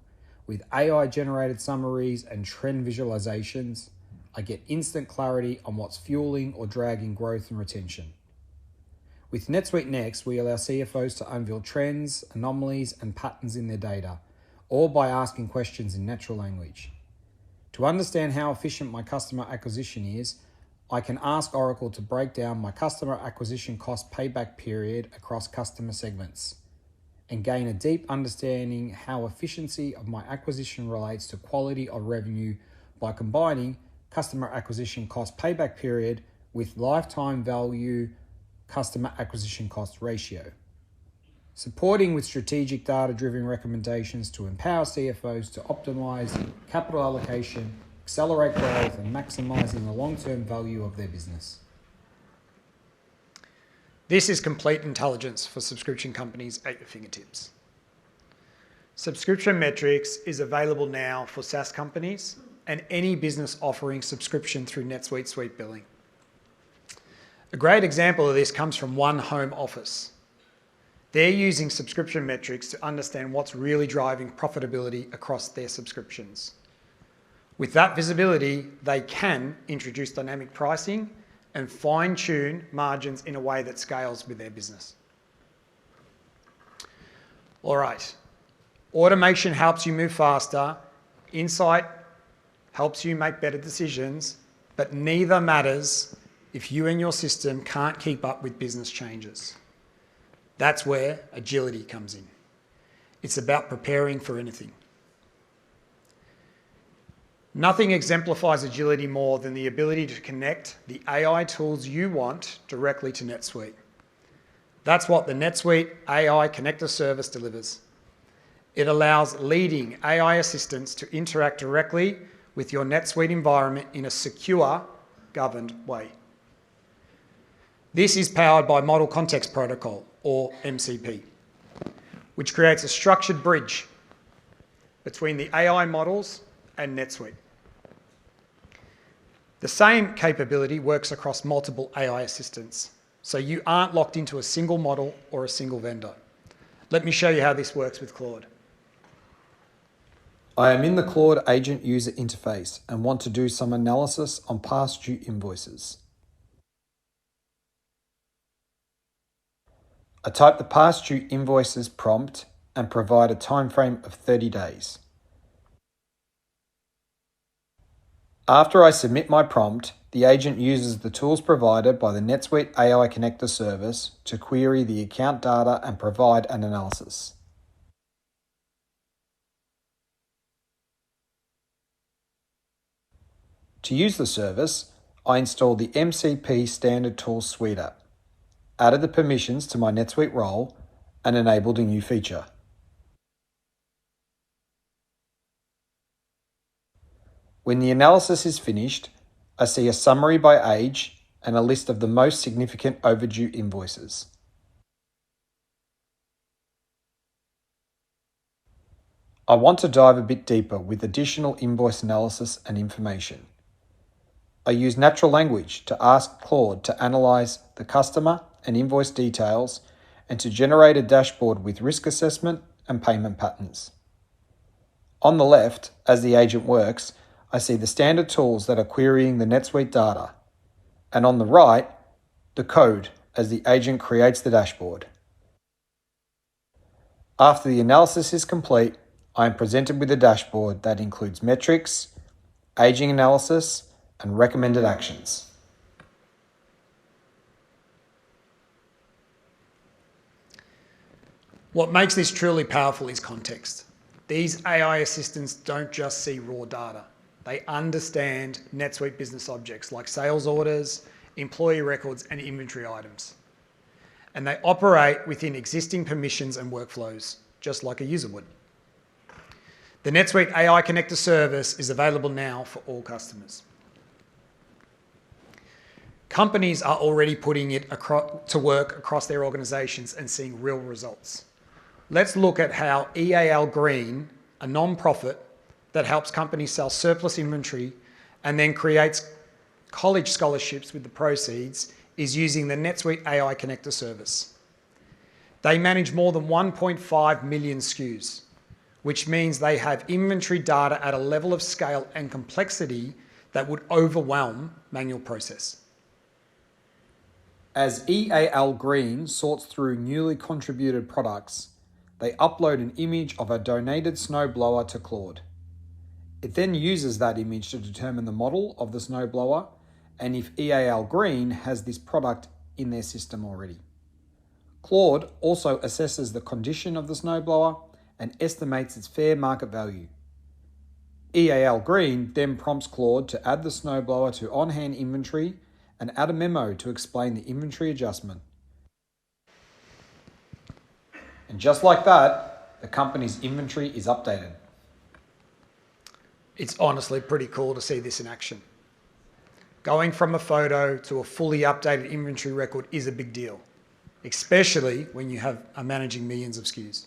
With AI-generated summaries and trend visualizations, I get instant clarity on what's fueling or dragging growth and retention. With NetSuite Next, we allow CFOs to unveil trends, anomalies, and patterns in their data, all by asking questions in natural language. To understand how efficient my customer acquisition is, I can ask Oracle to break down my customer acquisition cost payback period across customer segments. and gain a deep understanding how efficiency of my acquisition relates to quality of revenue by combining customer acquisition cost payback period with lifetime value customer acquisition cost ratio. Supporting with strategic data-driven recommendations to empower CFOs to optimize capital allocation, accelerate growth, and maximizing the long-term value of their business. This is complete intelligence for subscription companies at your fingertips. Subscription Metrics is available now for SaaS companies and any business offering subscription through NetSuite Suite Billing. A great example of this comes from One Home Office. They're using subscription metrics to understand what's really driving profitability across their subscriptions. With that visibility, they can introduce dynamic pricing and fine-tune margins in a way that scales with their business. All right, automation helps you move faster, insight helps you make better decisions, but neither matters if you and your system can't keep up with business changes. That's where agility comes in. It's about preparing for anything. Nothing exemplifies agility more than the ability to connect the AI tools you want directly to NetSuite. That's what the NetSuite AI Connector Service delivers. It allows leading AI assistants to interact directly with your NetSuite environment in a secure, governed way. This is powered by Model Context Protocol, or MCP, which creates a structured bridge between the AI models and NetSuite. The same capability works across multiple AI assistants, so you aren't locked into a single model or a single vendor. Let me show you how this works with Claude. I am in the Claude agent user interface and want to do some analysis on past due invoices. I type the past due invoices prompt and provide a time frame of 30 days. After I submit my prompt, the agent uses the tools provided by the NetSuite AI Connector Service to query the account data and provide an analysis. To use the service, I installed the MCP standard tools SuiteApp, added the permissions to my NetSuite role, and enabled a new feature. When the analysis is finished, I see a summary by age and a list of the most significant overdue invoices. I want to dive a bit deeper with additional invoice analysis and information. I use natural language to ask Claude to analyze the customer and invoice details and to generate a dashboard with risk assessment and payment patterns. On the left, as the agent works, I see the standard tools that are querying the NetSuite data, and on the right, the code as the agent creates the dashboard. After the analysis is complete, I am presented with a dashboard that includes metrics, aging analysis, and recommended actions. What makes this truly powerful is context. These AI assistants don't just see raw data. They understand NetSuite business objects like sales orders, employee records, and inventory items. And they operate within existing permissions and workflows, just like a user would. The NetSuite AI Connector Service is available now for all customers. Companies are already putting it to work across their organizations and seeing real results. Let's look at how EAL Green, a non-profit that helps companies sell surplus inventory and then creates college scholarships with the proceeds, is using the NetSuite AI Connector Service. They manage more than 1.5 million SKUs, which means they have inventory data at a level of scale and complexity that would overwhelm manual process. As EAL Green sorts through newly contributed products, they upload an image of a donated snowblower to Claude. It then uses that image to determine the model of the snowblower and if EAL Green has this product in their system already. Claude also assesses the condition of the snowblower and estimates its fair market value. EAL Green then prompts Claude to add the snowblower to on-hand inventory and add a memo to explain the inventory adjustment. And just like that, the company's inventory is updated. It's honestly pretty cool to see this in action. Going from a photo to a fully updated inventory record is a big deal, especially when you are managing millions of SKUs.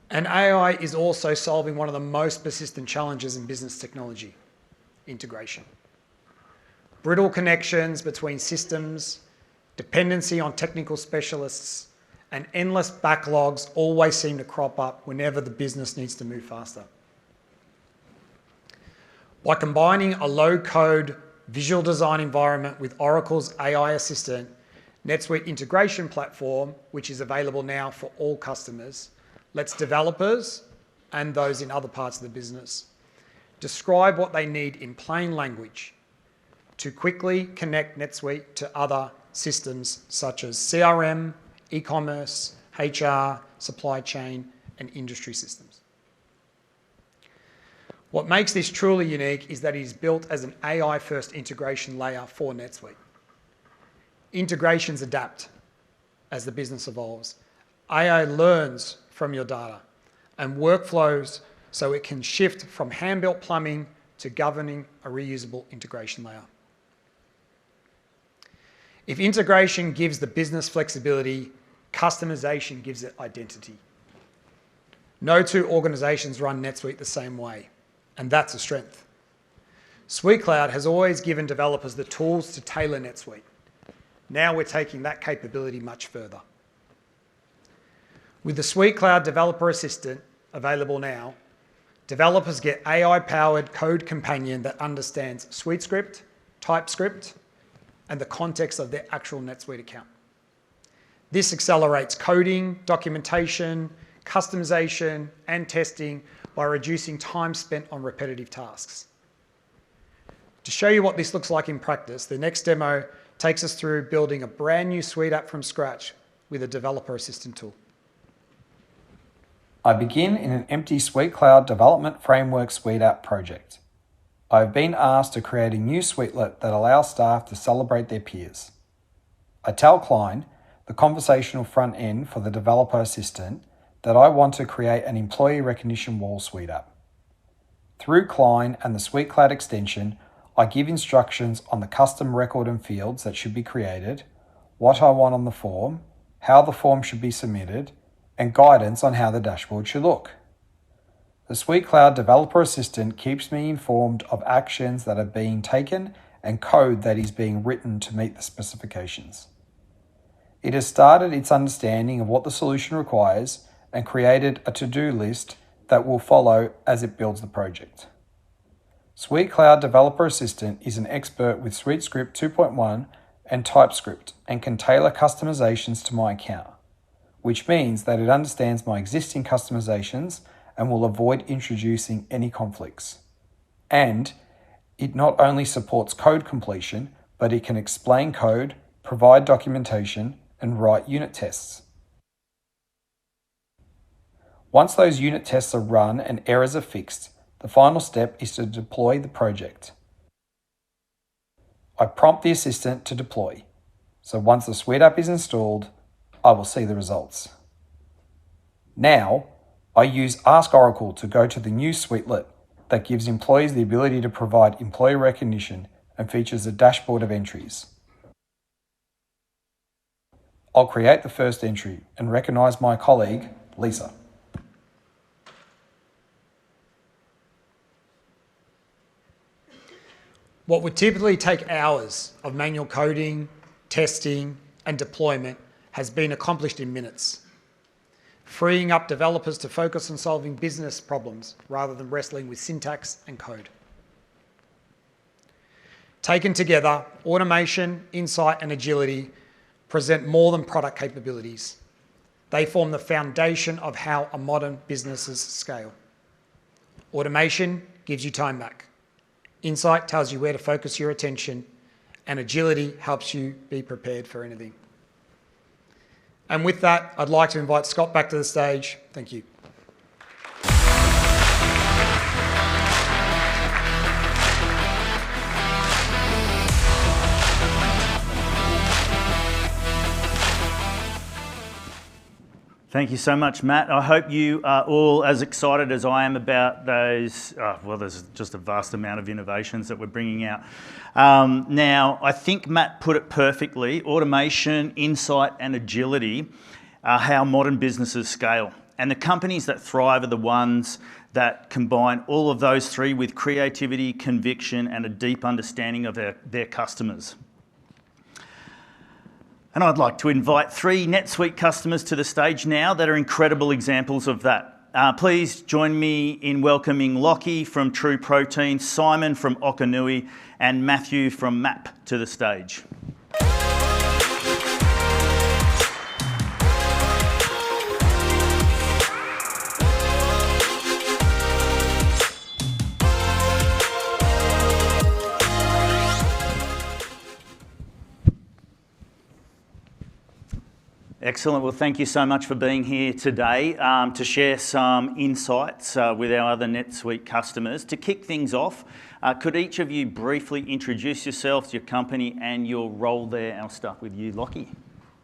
And AI is also solving one of the most persistent challenges in business technology: integration. Brittle connections between systems, dependency on technical specialists, and endless backlogs always seem to crop up whenever the business needs to move faster. By combining a low-code visual design environment with Oracle's AI Assistant, NetSuite Integration Platform, which is available now for all customers, lets developers and those in other parts of the business describe what they need in plain language to quickly connect NetSuite to other systems such as CRM, e-commerce, HR, supply chain, and industry systems. What makes this truly unique is that it is built as an AI-first integration layer for NetSuite. Integrations adapt as the business evolves. AI learns from your data and workflows so it can shift from hand-built plumbing to governing a reusable integration layer. If integration gives the business flexibility, customization gives it identity. No two organizations run NetSuite the same way, and that's a strength. SuiteCloud has always given developers the tools to tailor NetSuite. Now we're taking that capability much further. With the SuiteCloud Developer Assistant available now, developers get AI-powered code companion that understands SuiteScript, TypeScript, and the context of their actual NetSuite account. This accelerates coding, documentation, customization, and testing by reducing time spent on repetitive tasks. To show you what this looks like in practice, the next demo takes us through building a brand new SuiteApp from scratch with a developer assistant tool. I begin in an empty SuiteCloud Development Framework SuiteApp project. I've been asked to create a new suitelet that allows staff to celebrate their peers. I tell Klein, the conversational front end for the developer assistant, that I want to create an employee recognition wall SuiteApp. Through Klein and the SuiteCloud extension, I give instructions on the custom record and fields that should be created, what I want on the form, how the form should be submitted, and guidance on how the dashboard should look. The SuiteCloud Developer Assistant keeps me informed of actions that are being taken and code that is being written to meet the specifications. It has started its understanding of what the solution requires and created a to-do list that will follow as it builds the project. SuiteCloud Developer Assistant is an expert with SuiteScript 2.1 and TypeScript and can tailor customizations to my account, which means that it understands my existing customizations and will avoid introducing any conflicts. And it not only supports code completion, but it can explain code, provide documentation, and write unit tests. Once those unit tests are run and errors are fixed, the final step is to deploy the project. I prompt the assistant to deploy, so once the SuiteApp is installed, I will see the results. Now, I use Ask Oracle to go to the new suitelet that gives employees the ability to provide employee recognition and features a dashboard of entries. I'll create the first entry and recognize my colleague, Lisa. What would typically take hours of manual coding, testing, and deployment has been accomplished in minutes, freeing up developers to focus on solving business problems rather than wrestling with syntax and code. Taken together, automation, insight, and agility present more than product capabilities. They form the foundation of how a modern businesses scale. Automation gives you time back. Insight tells you where to focus your attention, and agility helps you be prepared for anything. And with that, I'd like to invite Scott back to the stage. Thank you. Thank you so much, Matt. I hope you are all as excited as I am about those, well, there's just a vast amount of innovations that we're bringing out. Now, I think Matt put it perfectly. Automation, insight, and agility are how modern businesses scale. And the companies that thrive are the ones that combine all of those three with creativity, conviction, and a deep understanding of their customers. And I'd like to invite 3 NetSuite customers to the stage now that are incredible examples of that. Please join me in welcoming Lachie from True Protein, Simon from Okanui, and Matthew from MAAP to the stage. Excellent. Well, thank you so much for being here today to share some insights with our other NetSuite customers. To kick things off, could each of you briefly introduce yourselves, your company, and your role there? I'll start with you, Lachie.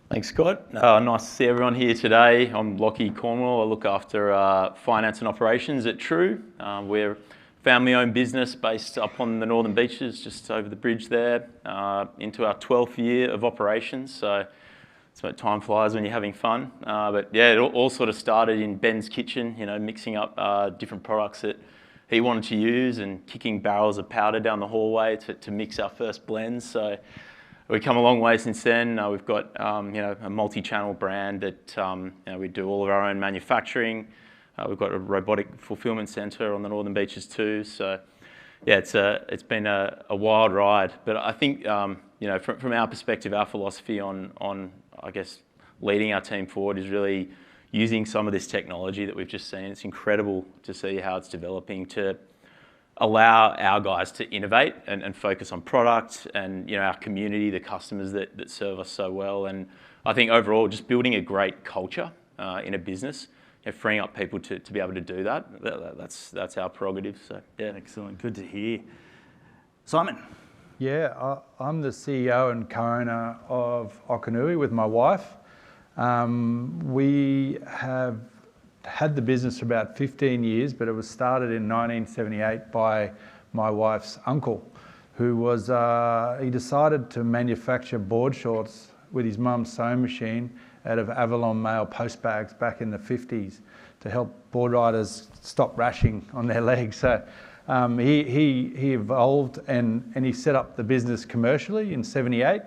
Thanks, Scott. Nice to see everyone here today. I'm Lachie Cornwell. I look after finance and operations at True. We're a family-owned business based up on the Northern Beaches, just over the bridge there, into our 12th year of operations. So time flies when you're having fun. But yeah, it all sort of started in Ben's kitchen, you know, mixing up different products that he wanted to use and kicking barrels of powder down the hallway to mix our first blends. So we've come a long way since then. We've got you know, a multi-channel brand that you know, we do all of our own manufacturing. We've got a robotic fulfillment center on the Northern Beaches too. So yeah, it's been a wild ride. But I think you know, from our perspective, our philosophy on I guess leading our team forward is really using some of this technology that we've just seen. It's incredible to see how it's developing to allow our guys to innovate and focus on product and, you know, our community, the customers that serve us so well. And I think overall, just building a great culture in a business, you know, freeing up people to be able to do that's our prerogative. So yeah, excellent. Good to hear. Simon. Yeah, I'm the CEO and co-owner of Okanui with my wife. We have had the business for about 15 years, but it was started in 1978 by my wife's uncle, who was, he decided to manufacture board shorts with his mum's sewing machine out of Avalon mail post bags back in the 50s to help board riders stop rashing on their legs. So he evolved and he set up the business commercially in 78,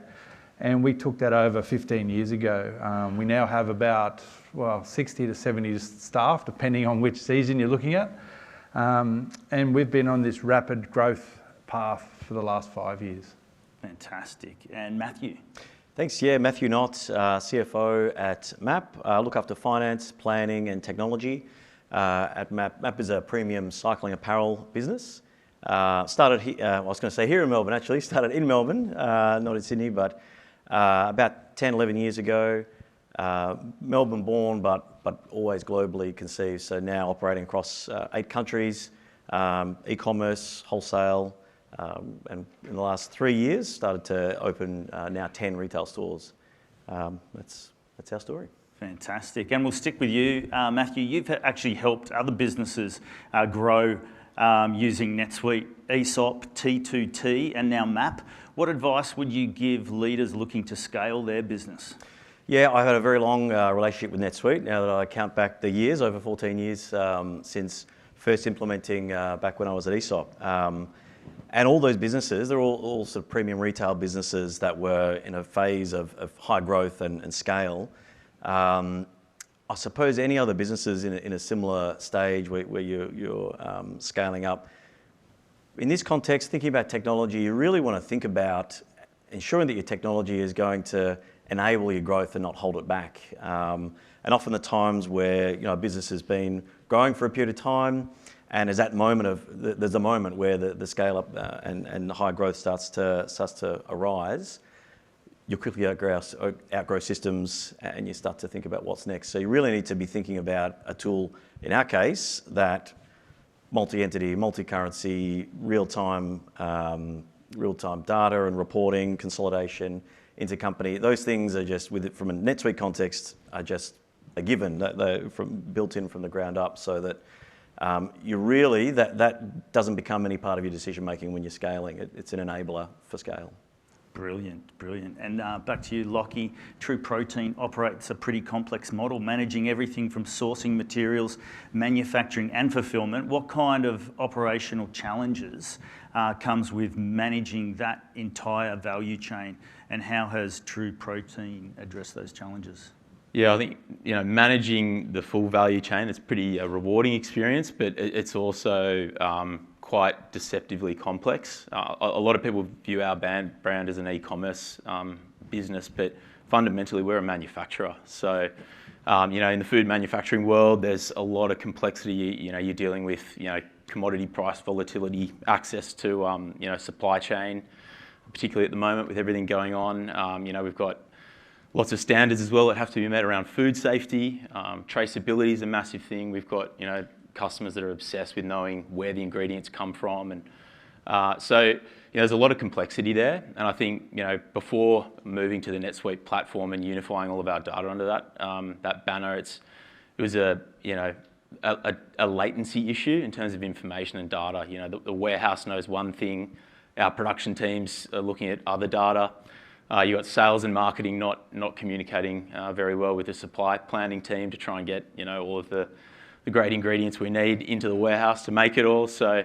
and we took that over 15 years ago. We now have about, well, 60 to 70 staff, depending on which season you're looking at. And we've been on this rapid growth path for the last 5 years. Fantastic. And Matthew? Thanks. Yeah, Matthew Nott, CFO at MAAP. I look after finance, planning, and technology. At MAAP. MAAP is a premium cycling apparel business. Started here, I was going to say here in Melbourne actually, started in Melbourne, not in Sydney, but about 10, 11 years ago. Melbourne born, but always globally conceived. So now operating across 8 countries, e-commerce, wholesale, and in the last 3 years started to open now 10 retail stores. That's our story. Fantastic. And we'll stick with you, Matthew. You've actually helped other businesses grow using NetSuite, ESOP, T2T, and now MAAP. What advice would you give leaders looking to scale their business? Yeah, I've had a very long relationship with NetSuite. Now that I count back the years, over 14 years since first implementing back when I was at ESOP. And all those businesses, they're all sort of premium retail businesses that were in a phase of high growth and scale. I suppose any other businesses in a similar stage where you're scaling up. In this context, thinking about technology, you really want to think about ensuring that your technology is going to enable your growth and not hold it back. And often the times where, you know, a business has been growing for a period of time And there's a moment where the scale up and the high growth starts to arise. You quickly outgrow systems, and you start to think about what's next. So you really need to be thinking about a tool, in our case, that multi-entity, multi-currency, real-time data and reporting, consolidation, intercompany. Those things are just, from a NetSuite context, are just a given. They're built in from the ground up, so that that doesn't become any part of your decision making when you're scaling. It's an enabler for scale. Brilliant, brilliant. And back to you, Lachie. True Protein operates a pretty complex model, managing everything from sourcing materials, manufacturing and fulfillment. What kind of operational challenges comes with managing that entire value chain, and how has True Protein addressed those challenges? Yeah, I think managing the full value chain is pretty a rewarding experience, but it's also quite deceptively complex. A lot of people view our brand as an e-commerce business, but fundamentally we're a manufacturer. So, in the food manufacturing world, there's a lot of complexity. You're dealing with commodity price volatility, access to supply chain, particularly at the moment with everything going on. We've got lots of standards as well that have to be met around food safety. Traceability is a massive thing. We've got customers that are obsessed with knowing where the ingredients come from, and so there's a lot of complexity there. And I think before moving to the NetSuite platform and unifying all of our data under that banner, it was a latency issue in terms of information and data. The warehouse knows one thing, our production teams are looking at other data. You got sales and marketing not communicating very well with the supply planning team to try and get all of the great ingredients we need into the warehouse to make it all. So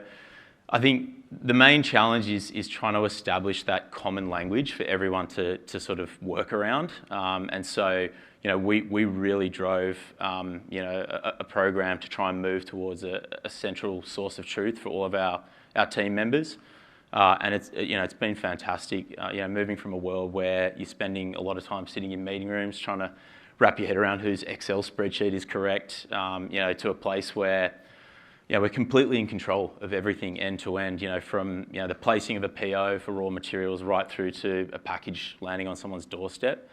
I think the main challenge is trying to establish that common language for everyone to sort of work around. And so we really drove a program to try and move towards a central source of truth for all of our team members. And it's been fantastic, moving from a world where you're spending a lot of time sitting in meeting rooms trying to wrap your head around whose Excel spreadsheet is correct, to a place where we're completely in control of everything end to end, from the placing of a PO for raw materials right through to a package landing on someone's doorstep.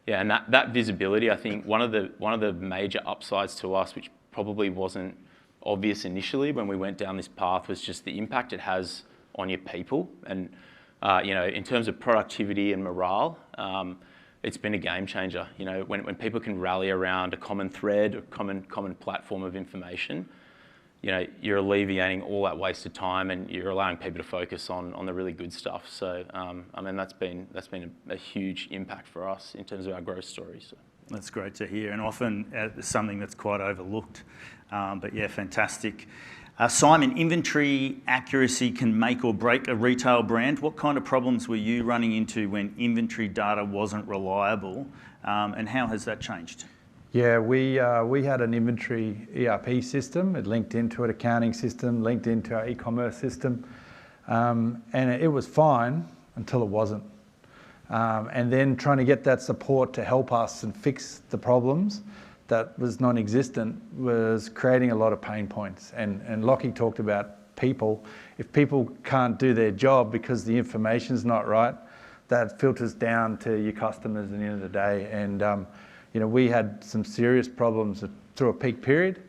Yeah, and that visibility, I think one of the major upsides to us, which probably wasn't obvious initially when we went down this path, was just the impact it has on your people. And in terms of productivity and morale, it's been a game changer. When people can rally around a common thread, a common platform of information, you're alleviating all that wasted time, and you're allowing people to focus on the really good stuff. So, that's been a huge impact for us in terms of our growth story. So. That's great to hear, and often something that's quite overlooked. But yeah, fantastic. Simon, inventory accuracy can make or break a retail brand. What kind of problems were you running into when inventory data wasn't reliable, and how has that changed? Yeah, we had an inventory ERP system. It linked into an accounting system, linked into our e-commerce system, and it was fine until it wasn't. And then trying to get that support to help us and fix the problems that was non-existent was creating a lot of pain points. And Lachie talked about people. If people can't do their job because the information's not right, that filters down to your customers at the end of the day. And we had some serious problems through a peak period.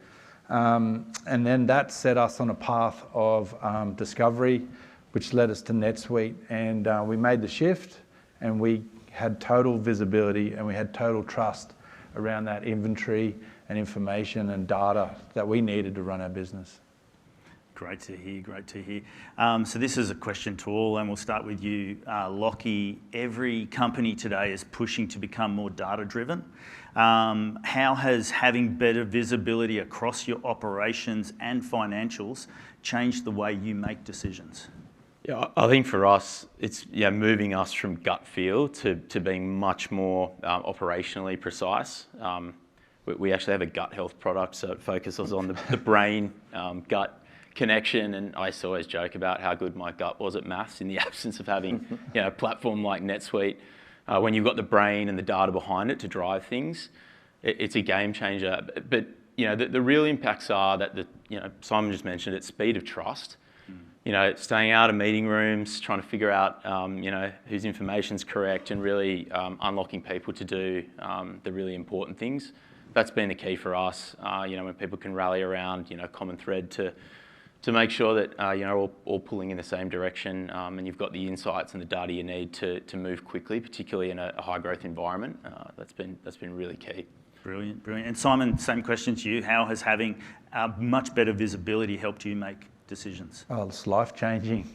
And then that set us on a path of discovery, which led us to NetSuite. And we made the shift, and we had total visibility, and we had total trust around that inventory and information and data that we needed to run our business. Great to hear, great to hear. So this is a question to all, and we'll start with you, Lachie. Every company today is pushing to become more data-driven. How has having better visibility across your operations and financials changed the way you make decisions? Yeah, I think for us, it's moving us from gut feel to being much more operationally precise. We actually have a gut health product, so it focuses on the brain gut connection. And I always joke about how good my gut was at maths in the absence of having a platform like NetSuite. When you've got the brain and the data behind it to drive things, it's a game changer. But the real impacts are that Simon just mentioned it, speed of trust. Staying out of meeting rooms, trying to figure out, whose information's correct, and really unlocking people to do the really important things. That's been the key for us. When people can rally around, common thread to make sure that all pulling in the same direction, and you've got the insights and the data you need to move quickly, particularly in a high growth environment. That's been really key. Brilliant. And Simon, same question to you. How has having much better visibility helped you make decisions? Oh, it's life-changing.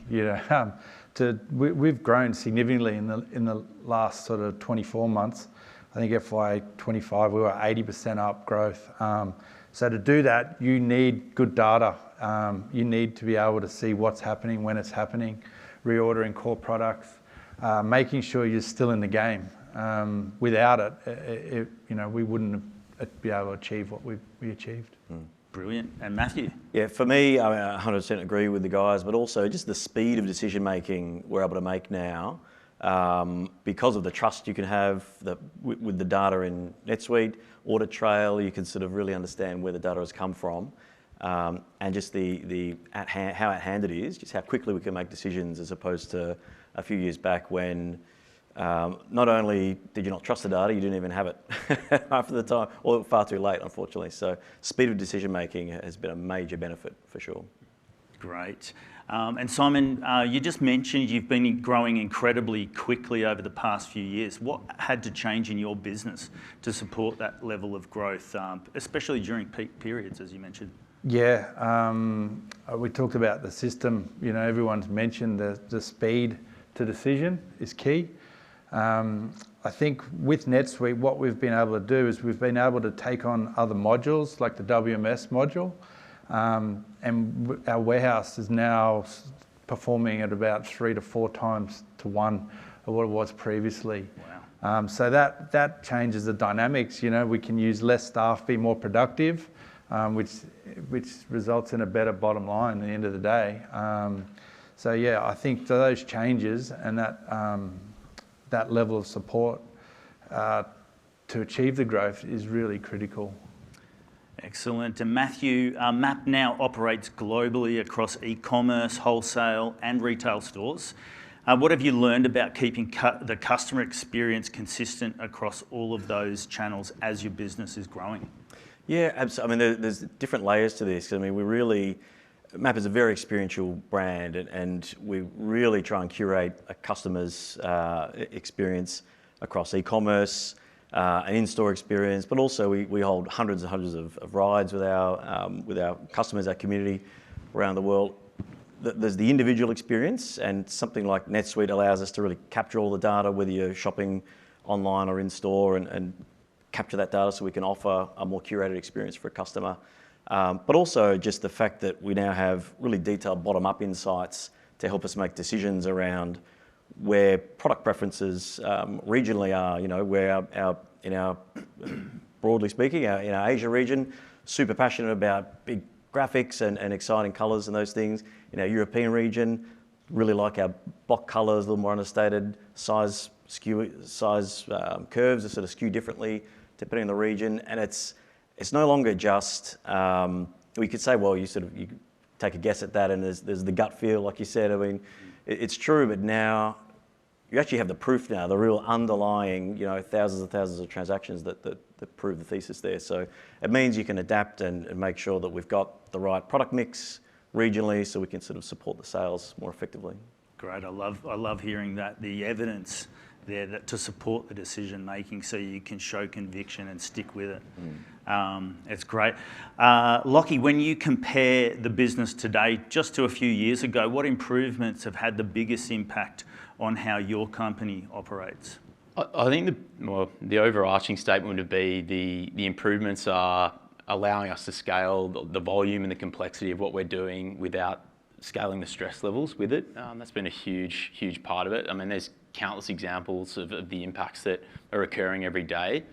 We've grown significantly in the last sort of 24 months. I think FY25 we were 80% up growth. So to do that, you need good data. You need to be able to see what's happening, when it's happening, reordering core products, making sure you're still in the game. Without it, we wouldn't be able to achieve what we achieved. Brilliant. And Matthew? Yeah, for me, I 100% agree with the guys, but also just the speed of decision making we're able to make now, because of the trust you can have with the data in NetSuite, audit trail, you can sort of really understand where the data has come from, and just how at hand it is, just how quickly we can make decisions, as opposed to a few years back when not only did you not trust the data, you didn't even have it half of the time, or far too late, unfortunately. So speed of decision making has been a major benefit for sure. Great. And Simon, you just mentioned you've been growing incredibly quickly over the past few years. What had to change in your business to support that level of growth, especially during peak periods, as you mentioned? Yeah, we talked about the system. Everyone's mentioned the speed to decision is key. I think with NetSuite, what we've been able to do is we've been able to take on other modules, like the WMS module, and our warehouse is now performing at about 3 to 4 times to 1 of what it was previously. Wow. So that changes the dynamics. We can use less staff, be more productive, which results in a better bottom line at the end of the day. So yeah, I think those changes and that level of support to achieve the growth is really critical. Excellent. And Matthew, MAAP now operates globally across e-commerce, wholesale and retail stores. What have you learned about keeping the customer experience consistent across all of those channels as your business is growing? Yeah, absolutely. I mean, there's different layers to this. I mean, MAAP is a very experiential brand, and we really try and curate a customer's experience across e-commerce, an in-store experience, but also we hold hundreds and hundreds of rides with our customers, our community around the world. There's the individual experience, and something like NetSuite allows us to really capture all the data, whether you're shopping online or in-store, and capture that data so we can offer a more curated experience for a customer. But also just the fact that we now have really detailed bottom-up insights to help us make decisions around where product preferences regionally are. Where broadly speaking, in our Asia region, super passionate about big graphics and exciting colours and those things. In our European region, really like our block colours, a little more understated, size curves are sort of skew differently depending on the region, and it's no longer just, we could say, well, you take a guess at that and there's the gut feel, like you said. I mean, it's true, but now you actually have the proof now, the real underlying, thousands and thousands of transactions that prove the thesis there. So it means you can adapt and make sure that we've got the right product mix regionally so we can sort of support the sales more effectively. Great, I love hearing that, the evidence there to support the decision making so you can show conviction and stick with it. It's great. Lachie, when you compare the business today just to a few years ago, what improvements have had the biggest impact on how your company operates? I think the overarching statement would be the improvements are allowing us to scale the volume and the complexity of what we're doing without scaling the stress levels with it. That's been a huge part of it. I mean, there's countless examples of the impacts that are occurring every day.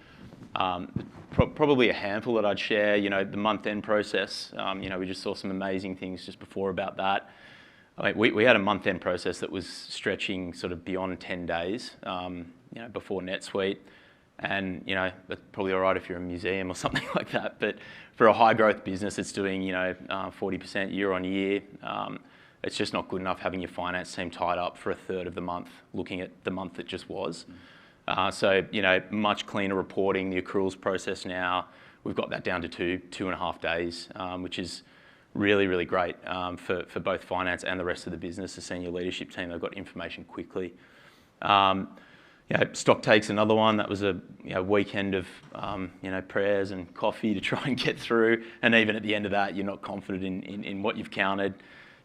Probably a handful that I'd share, the month-end process. We just saw some amazing things just before about that. I mean, we had a month-end process that was stretching sort of beyond 10 days, before NetSuite. And, you know, that's probably all right if you're a museum or something like that. But for a high growth business, it's doing, 40% year on year. It's just not good enough having your finance team tied up for a third of the month, looking at the month that just was. So, much cleaner reporting, the accruals process now, we've got that down to 2.5 days, which is really, really great for both finance and the rest of the business. The senior leadership team, they've got information quickly. Stock take's another one. That was a weekend of prayers and coffee to try and get through. And even at the end of that, you're not confident in what you've counted.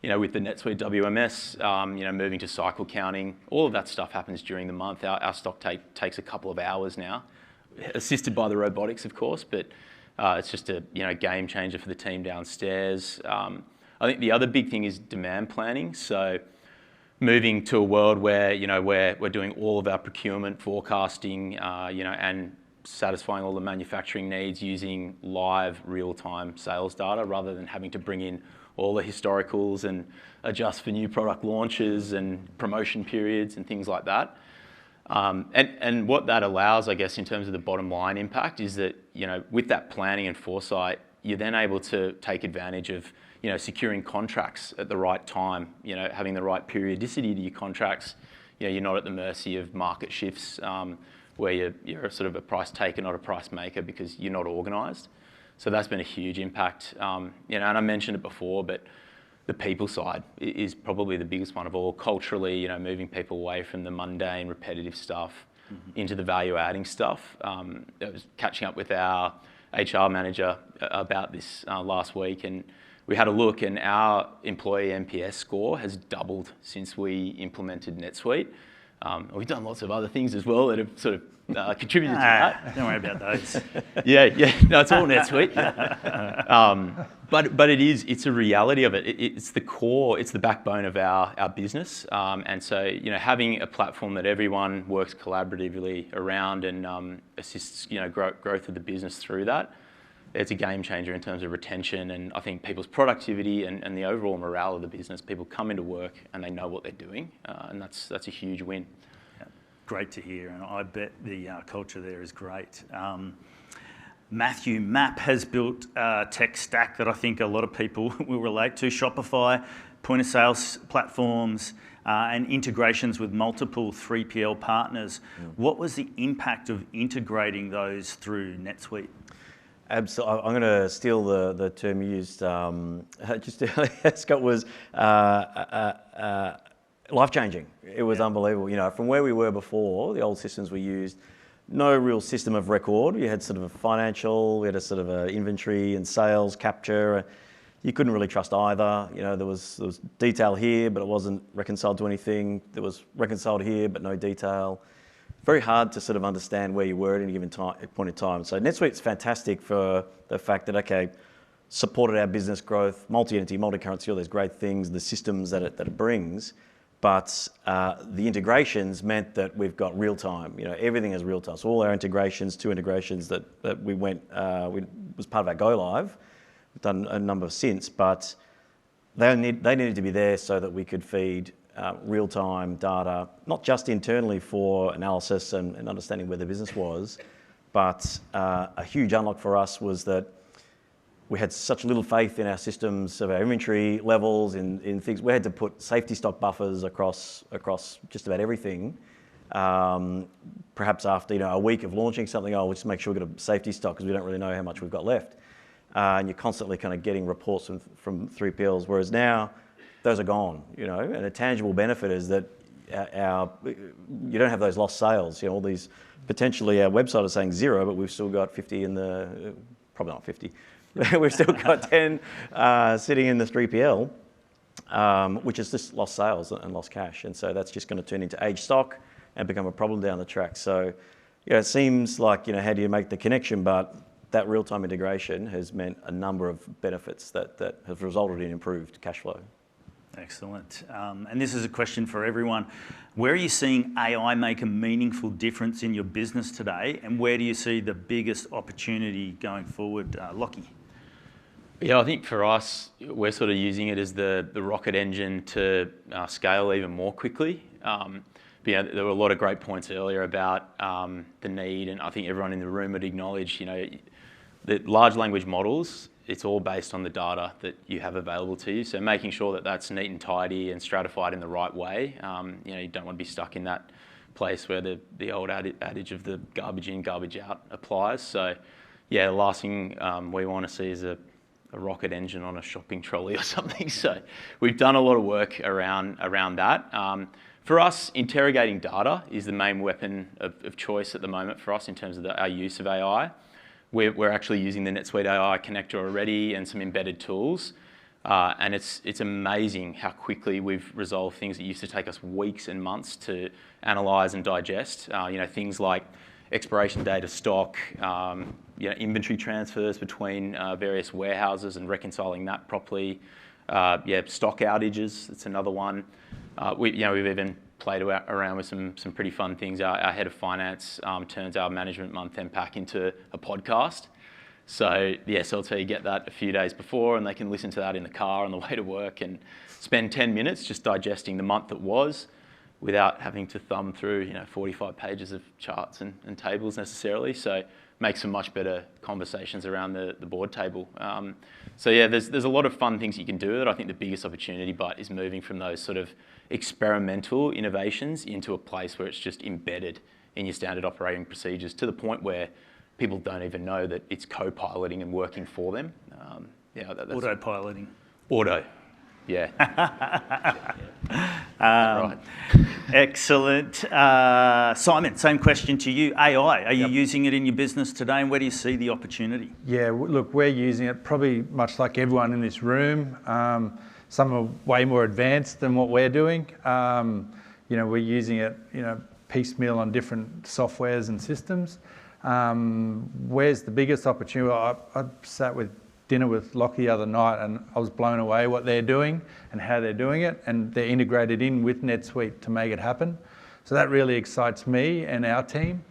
With the NetSuite WMS, moving to cycle counting, all of that stuff happens during the month. Our stock take takes a couple of hours now, assisted by the robotics, of course, but it's just a game changer for the team downstairs. I think the other big thing is demand planning. So moving to a world where we're doing all of our procurement forecasting, and satisfying all the manufacturing needs using live real-time sales data rather than having to bring in all the historicals and adjust for new product launches and promotion periods and things like that. And what that allows, I guess, in terms of the bottom line impact is that, with that planning and foresight, you're then able to take advantage of, securing contracts at the right time, having the right periodicity to your contracts. You're not at the mercy of market shifts where you're sort of a price taker, not a price maker, because you're not organised. So that's been a huge impact. And I mentioned it before, but the people side is probably the biggest one of all. Culturally, moving people away from the mundane, repetitive stuff into the value-adding stuff. I was catching up with our HR manager about this last week, and we had a look, and our employee NPS score has doubled since we implemented NetSuite. We've done lots of other things as well that have sort of contributed to that. Don't worry about those. No, it's all NetSuite. But it's a reality of it. It's the core, it's the backbone of our business. And so, having a platform that everyone works collaboratively around and assists, growth of the business through that, it's a game changer in terms of retention and I think people's productivity and the overall morale of the business. People come into work and they know what they're doing, and that's a huge win. Great to hear, and I bet the culture there is great. Matthew, MAAP has built a tech stack that I think a lot of people will relate to. Shopify, point of sale platforms, and integrations with multiple 3PL partners. What was the impact of integrating those through NetSuite? Absolutely. I'm going to steal the term you used just earlier, Scott, was life-changing. It was unbelievable. From where we were before, the old systems we used, no real system of record. You had sort of a financial, we had a sort of a inventory and sales capture. You couldn't really trust either. There was detail here, but it wasn't reconciled to anything. There was reconciled here, but no detail. Very hard to sort of understand where you were at any given point in time. So NetSuite's fantastic for the fact that, supported our business growth, multi-entity, multi-currency, all those great things, the systems that it brings. But the integrations meant that we've got real time. Everything is real time. So all our integrations, 2 integrations that we was part of our go live. We've done a number since, but they needed to be there so that we could feed real time data, not just internally for analysis and understanding where the business was, but a huge unlock for us was that we had such little faith in our systems of our inventory levels, in things. We had to put safety stock buffers across just about everything. Perhaps after a week of launching something, we'll just make sure we've got a safety stock because we don't really know how much we've got left. And you're constantly kind of getting reports from 3PLs, whereas now those are gone. And a tangible benefit is that you don't have those lost sales. All these potentially our website is saying 0, but we've still got 50 in the probably not 50. We've still got 10 sitting in the 3PL, which is just lost sales and lost cash. And so that's just going to turn into aged stock and become a problem down the track. So, it seems like, how do you make the connection? But that real-time integration has meant a number of benefits that have resulted in improved cash flow. Excellent. And this is a question for everyone. Where are you seeing AI make a meaningful difference in your business today? And where do you see the biggest opportunity going forward, Lachie? Yeah, I think for us, we're sort of using it as the rocket engine to scale even more quickly. But yeah, there were a lot of great points earlier about the need, and I think everyone in the room would acknowledge, the large language models, it's all based on the data that you have available to you. So making sure that that's neat and tidy and stratified in the right way. You don't want to be stuck in that place where the old adage of the garbage in, garbage out applies. So yeah, the last thing we want to see is a rocket engine on a shopping trolley or something. So we've done a lot of work around that. For us, interrogating data is the main weapon of choice at the moment for us in terms of our use of AI. We're actually using the NetSuite AI Connector already and some embedded tools. And it's amazing how quickly we've resolved things that used to take us weeks and months to analyse and digest. Things like expiration date of stock, inventory transfers between various warehouses and reconciling that properly. Stock outages, that's another one. We've even played around with some pretty fun things. Our head of finance turns our management month-end pack into a podcast. So the SLT get that a few days before, and they can listen to that in the car on the way to work and spend 10 minutes just digesting the month that was without having to thumb through 45 pages of charts and tables necessarily. So makes some much better conversations around the board table. There's a lot of fun things you can do with it. I think the biggest opportunity is moving from those sort of experimental innovations into a place where it's just embedded in your standard operating procedures to the point where people don't even know that it's co-piloting and working for them. That's Autopiloting. Auto, yeah. Right. Excellent. Simon, same question to you. AI, are you using it in your business today, and where do you see the opportunity? Yeah, look, we're using it probably much like everyone in this room. Some are way more advanced than what we're doing. We're using it, piecemeal on different softwares and systems. Where's the biggest opportunity? I sat with dinner with Lachie the other night, and I was blown away what they're doing and how they're doing it, and they're integrated in with NetSuite to make it happen. So that really excites me and our team.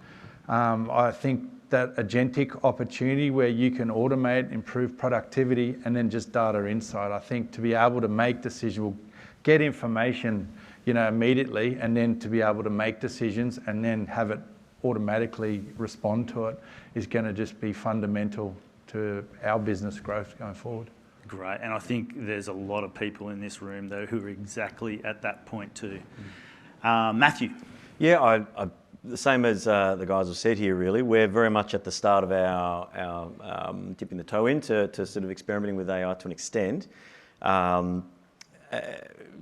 I think that agentic opportunity where you can automate, improve productivity, and then just data insight. I think to be able to make decisions, get information, immediately, and then to be able to make decisions and then have it automatically respond to it is going to just be fundamental to our business growth going forward. Great, and I think there's a lot of people in this room though who are exactly at that point too. Matthew? Yeah, the same as the guys have said here really. We're very much at the start of our dipping the toe into sort of experimenting with AI to an extent.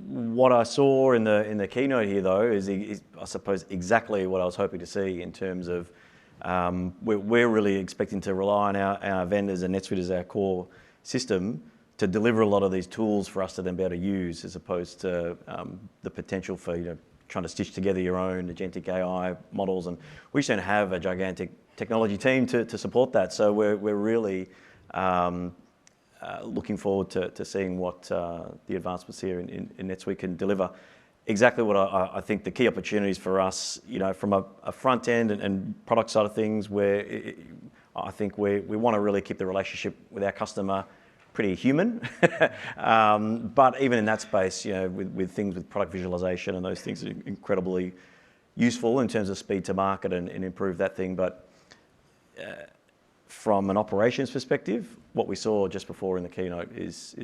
What I saw in the keynote here though is I suppose exactly what I was hoping to see in terms of we're really expecting to rely on our vendors and NetSuite as our core system to deliver a lot of these tools for us to then be able to use, as opposed to the potential for trying to stitch together your own agentic AI models. And we just don't have a gigantic technology team to support that. So we're really looking forward to seeing what the advancements here in NetSuite can deliver. Exactly what I think the key opportunities for us, from a front end and product side of things, where I think we want to really keep the relationship with our customer pretty human. But even in that space, with things with product visualization and those things are incredibly useful in terms of speed to market and improve that thing. But from an operations perspective, what we saw just before in the keynote is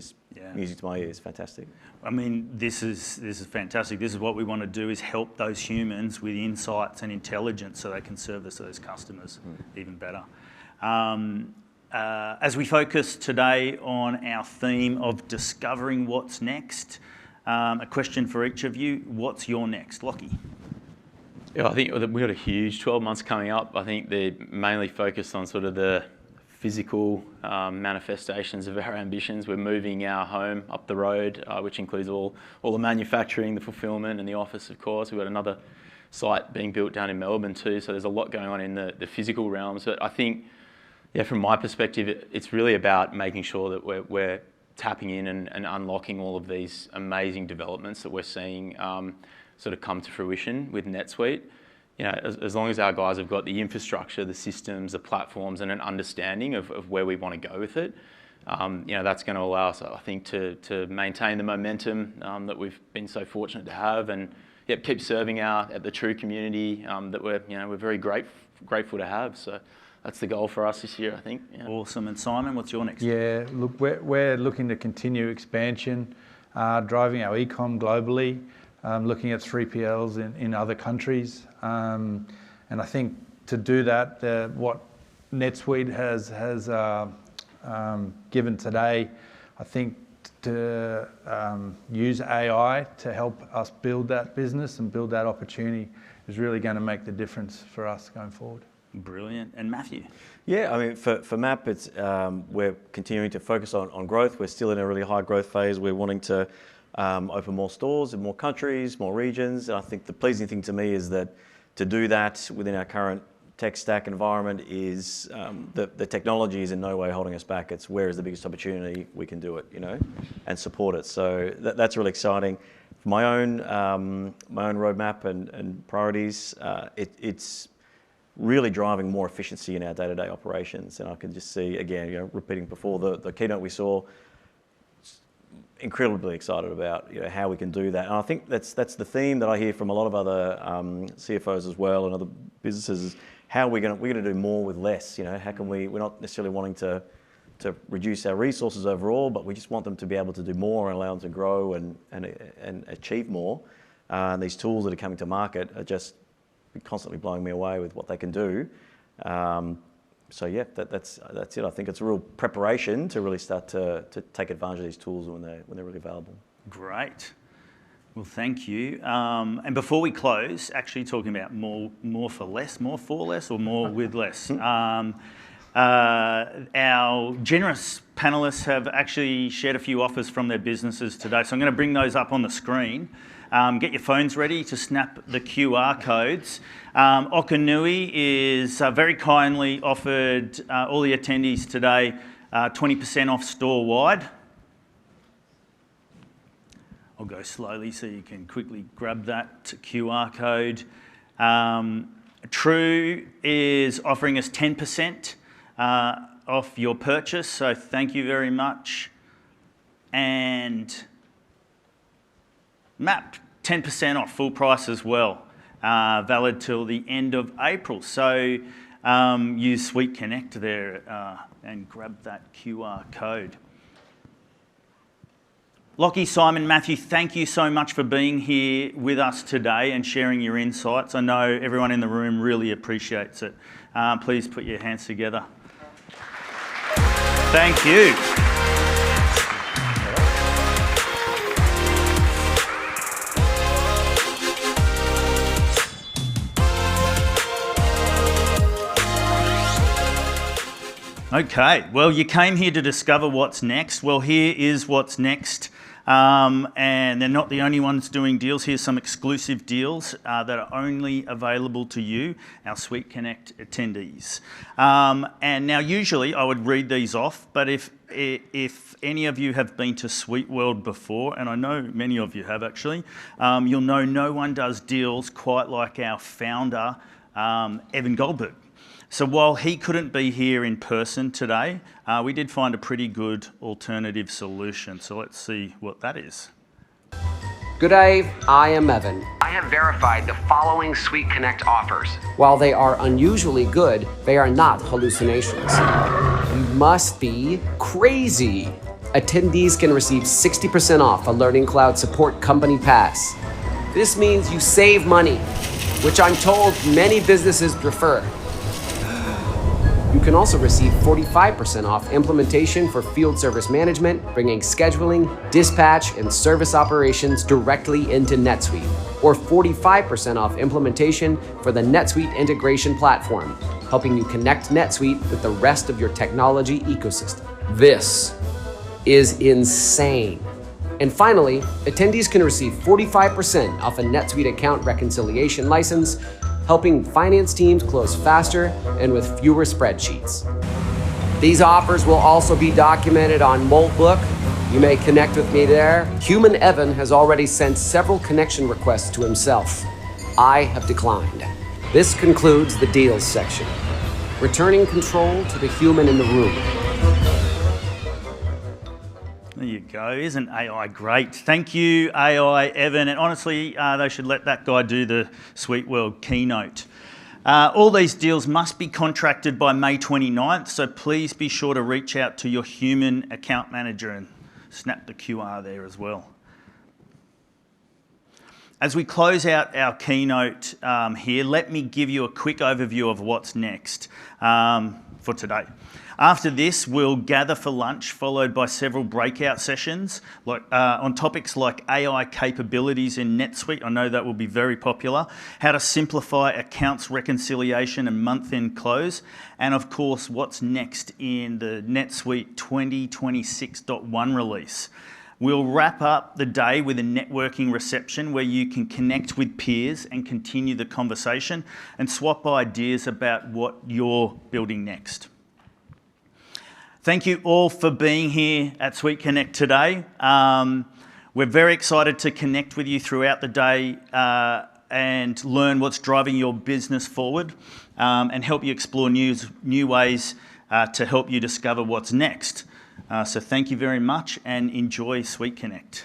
music to my ears. Fantastic. I mean, this is fantastic. This is what we want to do, is help those humans with insights and intelligence so they can service those customers even better. As we focus today on our theme of discovering what's next, a question for each of you: what's your next, Lachie? Yeah, I think we've got a huge 12 months coming up. I think they're mainly focused on sort of the physical manifestations of our ambitions. We're moving our home up the road, which includes all the manufacturing, the fulfillment, and the office, of course. We've got another site being built down in Melbourne too, so there's a lot going on in the physical realms. But I think, from my perspective, it's really about making sure that we're tapping in and unlocking all of these amazing developments that we're seeing sort of come to fruition with NetSuite. As long as our guys have got the infrastructure, the systems, the platforms, and an understanding of where we want to go with it, that's going to allow us, I think, to maintain the momentum that we've been so fortunate to have, and keep serving at the True community that we're very grateful to have. So that's the goal for us this year, I think. Yeah. Awesome. And Simon, what's your next? Yeah, look, we're looking to continue expansion, driving our e-com globally, looking at 3PLs in other countries. And I think to do that, what NetSuite has given today, I think to use AI to help us build that business and build that opportunity is really going to make the difference for us going forward. Brilliant. And Matthew? Yeah, I mean, for MAAP, it's we're continuing to focus on growth. We're still in a really high growth phase. We're wanting to open more stores in more countries, more regions. And I think the pleasing thing to me is that to do that within our current tech stack environment is the technology is in no way holding us back. It's where is the biggest opportunity we can do it, and support it. So that's really exciting. For my own roadmap and priorities, it's really driving more efficiency in our day-to-day operations. And I can just see, again, repeating before the keynote we saw, incredibly excited about how we can do that. And I think that's the theme that I hear from a lot of other CFOs as well and other businesses is how we're going to do more with less. How can we're not necessarily wanting to reduce our resources overall, but we just want them to be able to do more and allow them to grow and achieve more. And these tools that are coming to market are just constantly blowing me away with what they can do. So yeah, that's it. I think it's a real preparation to really start to take advantage of these tools when they're really available. Great. Well, thank you. And before we close, actually talking about more for less, or more with less. Our generous panelists have actually shared a few offers from their businesses today. So I'm going to bring those up on the screen. Get your phones ready to snap the QR codes. Okanui is very kindly offered all the attendees today 20% off store-wide. I'll go slowly so you can quickly grab that QR code. True is offering us 10% off your purchase, so thank you very much. And MAAP, 10% off, full price as well, valid till the end of April. So use SuiteConnect there and grab that QR code. Lachie, Simon, Matthew, thank you so much for being here with us today and sharing your insights. I know everyone in the room really appreciates it. Please put your hands together. Thank you. Okay, well, you came here to discover what's next. Well, here is what's next. And they're not the only ones doing deals. Here's some exclusive deals that are only available to you, our SuiteConnect attendees. And now, usually, I would read these off, but if any of you have been to Suite World before, and I know many of you have actually, you'll know no one does deals quite like our founder, Evan Goldberg. So while he couldn't be here in person today, we did find a pretty good alternative solution. So let's see what that is. Good day, I am Evan. I have verified the following SuiteConnect offers. While they are unusually good, they are not hallucinations. You must be crazy. Attendees can receive 60% off a Learning Cloud Support Company Pass. This means you save money, which I'm told many businesses prefer. You can also receive 45% off implementation for field service management, bringing scheduling, dispatch, and service operations directly into NetSuite, or 45% off implementation for the NetSuite integration platform, helping you connect NetSuite with the rest of your technology ecosystem. This is insane. And finally, attendees can receive 45% off a NetSuite account reconciliation license, helping finance teams close faster and with fewer spreadsheets. These offers will also be documented on Moltbook. You may connect with me there. Human Evan has already sent several connection requests to himself. I have declined. This concludes the deals section. Returning control to the human in the room. go. Isn't AI great? Thank you, AI, Evan. And honestly, they should let that guy do the Suite World keynote. All these deals must be contracted by May 29th, so please be sure to reach out to your human account manager and snap the QR there as well. As we close out our keynote here, let me give you a quick overview of what's next for today. After this, we'll gather for lunch, followed by several breakout sessions on topics like AI capabilities in NetSuite. I know that will be very popular. How to simplify accounts reconciliation and month-end close. And of course, what's next in the NetSuite 2026.1 release. We'll wrap up the day with a networking reception where you can connect with peers and continue the conversation and swap ideas about what you're building next. Thank you all for being here at SuiteConnect today. We're very excited to connect with you throughout the day and learn what's driving your business forward and help you explore new ways to help you discover what's next. So thank you very much and enjoy SuiteConnect.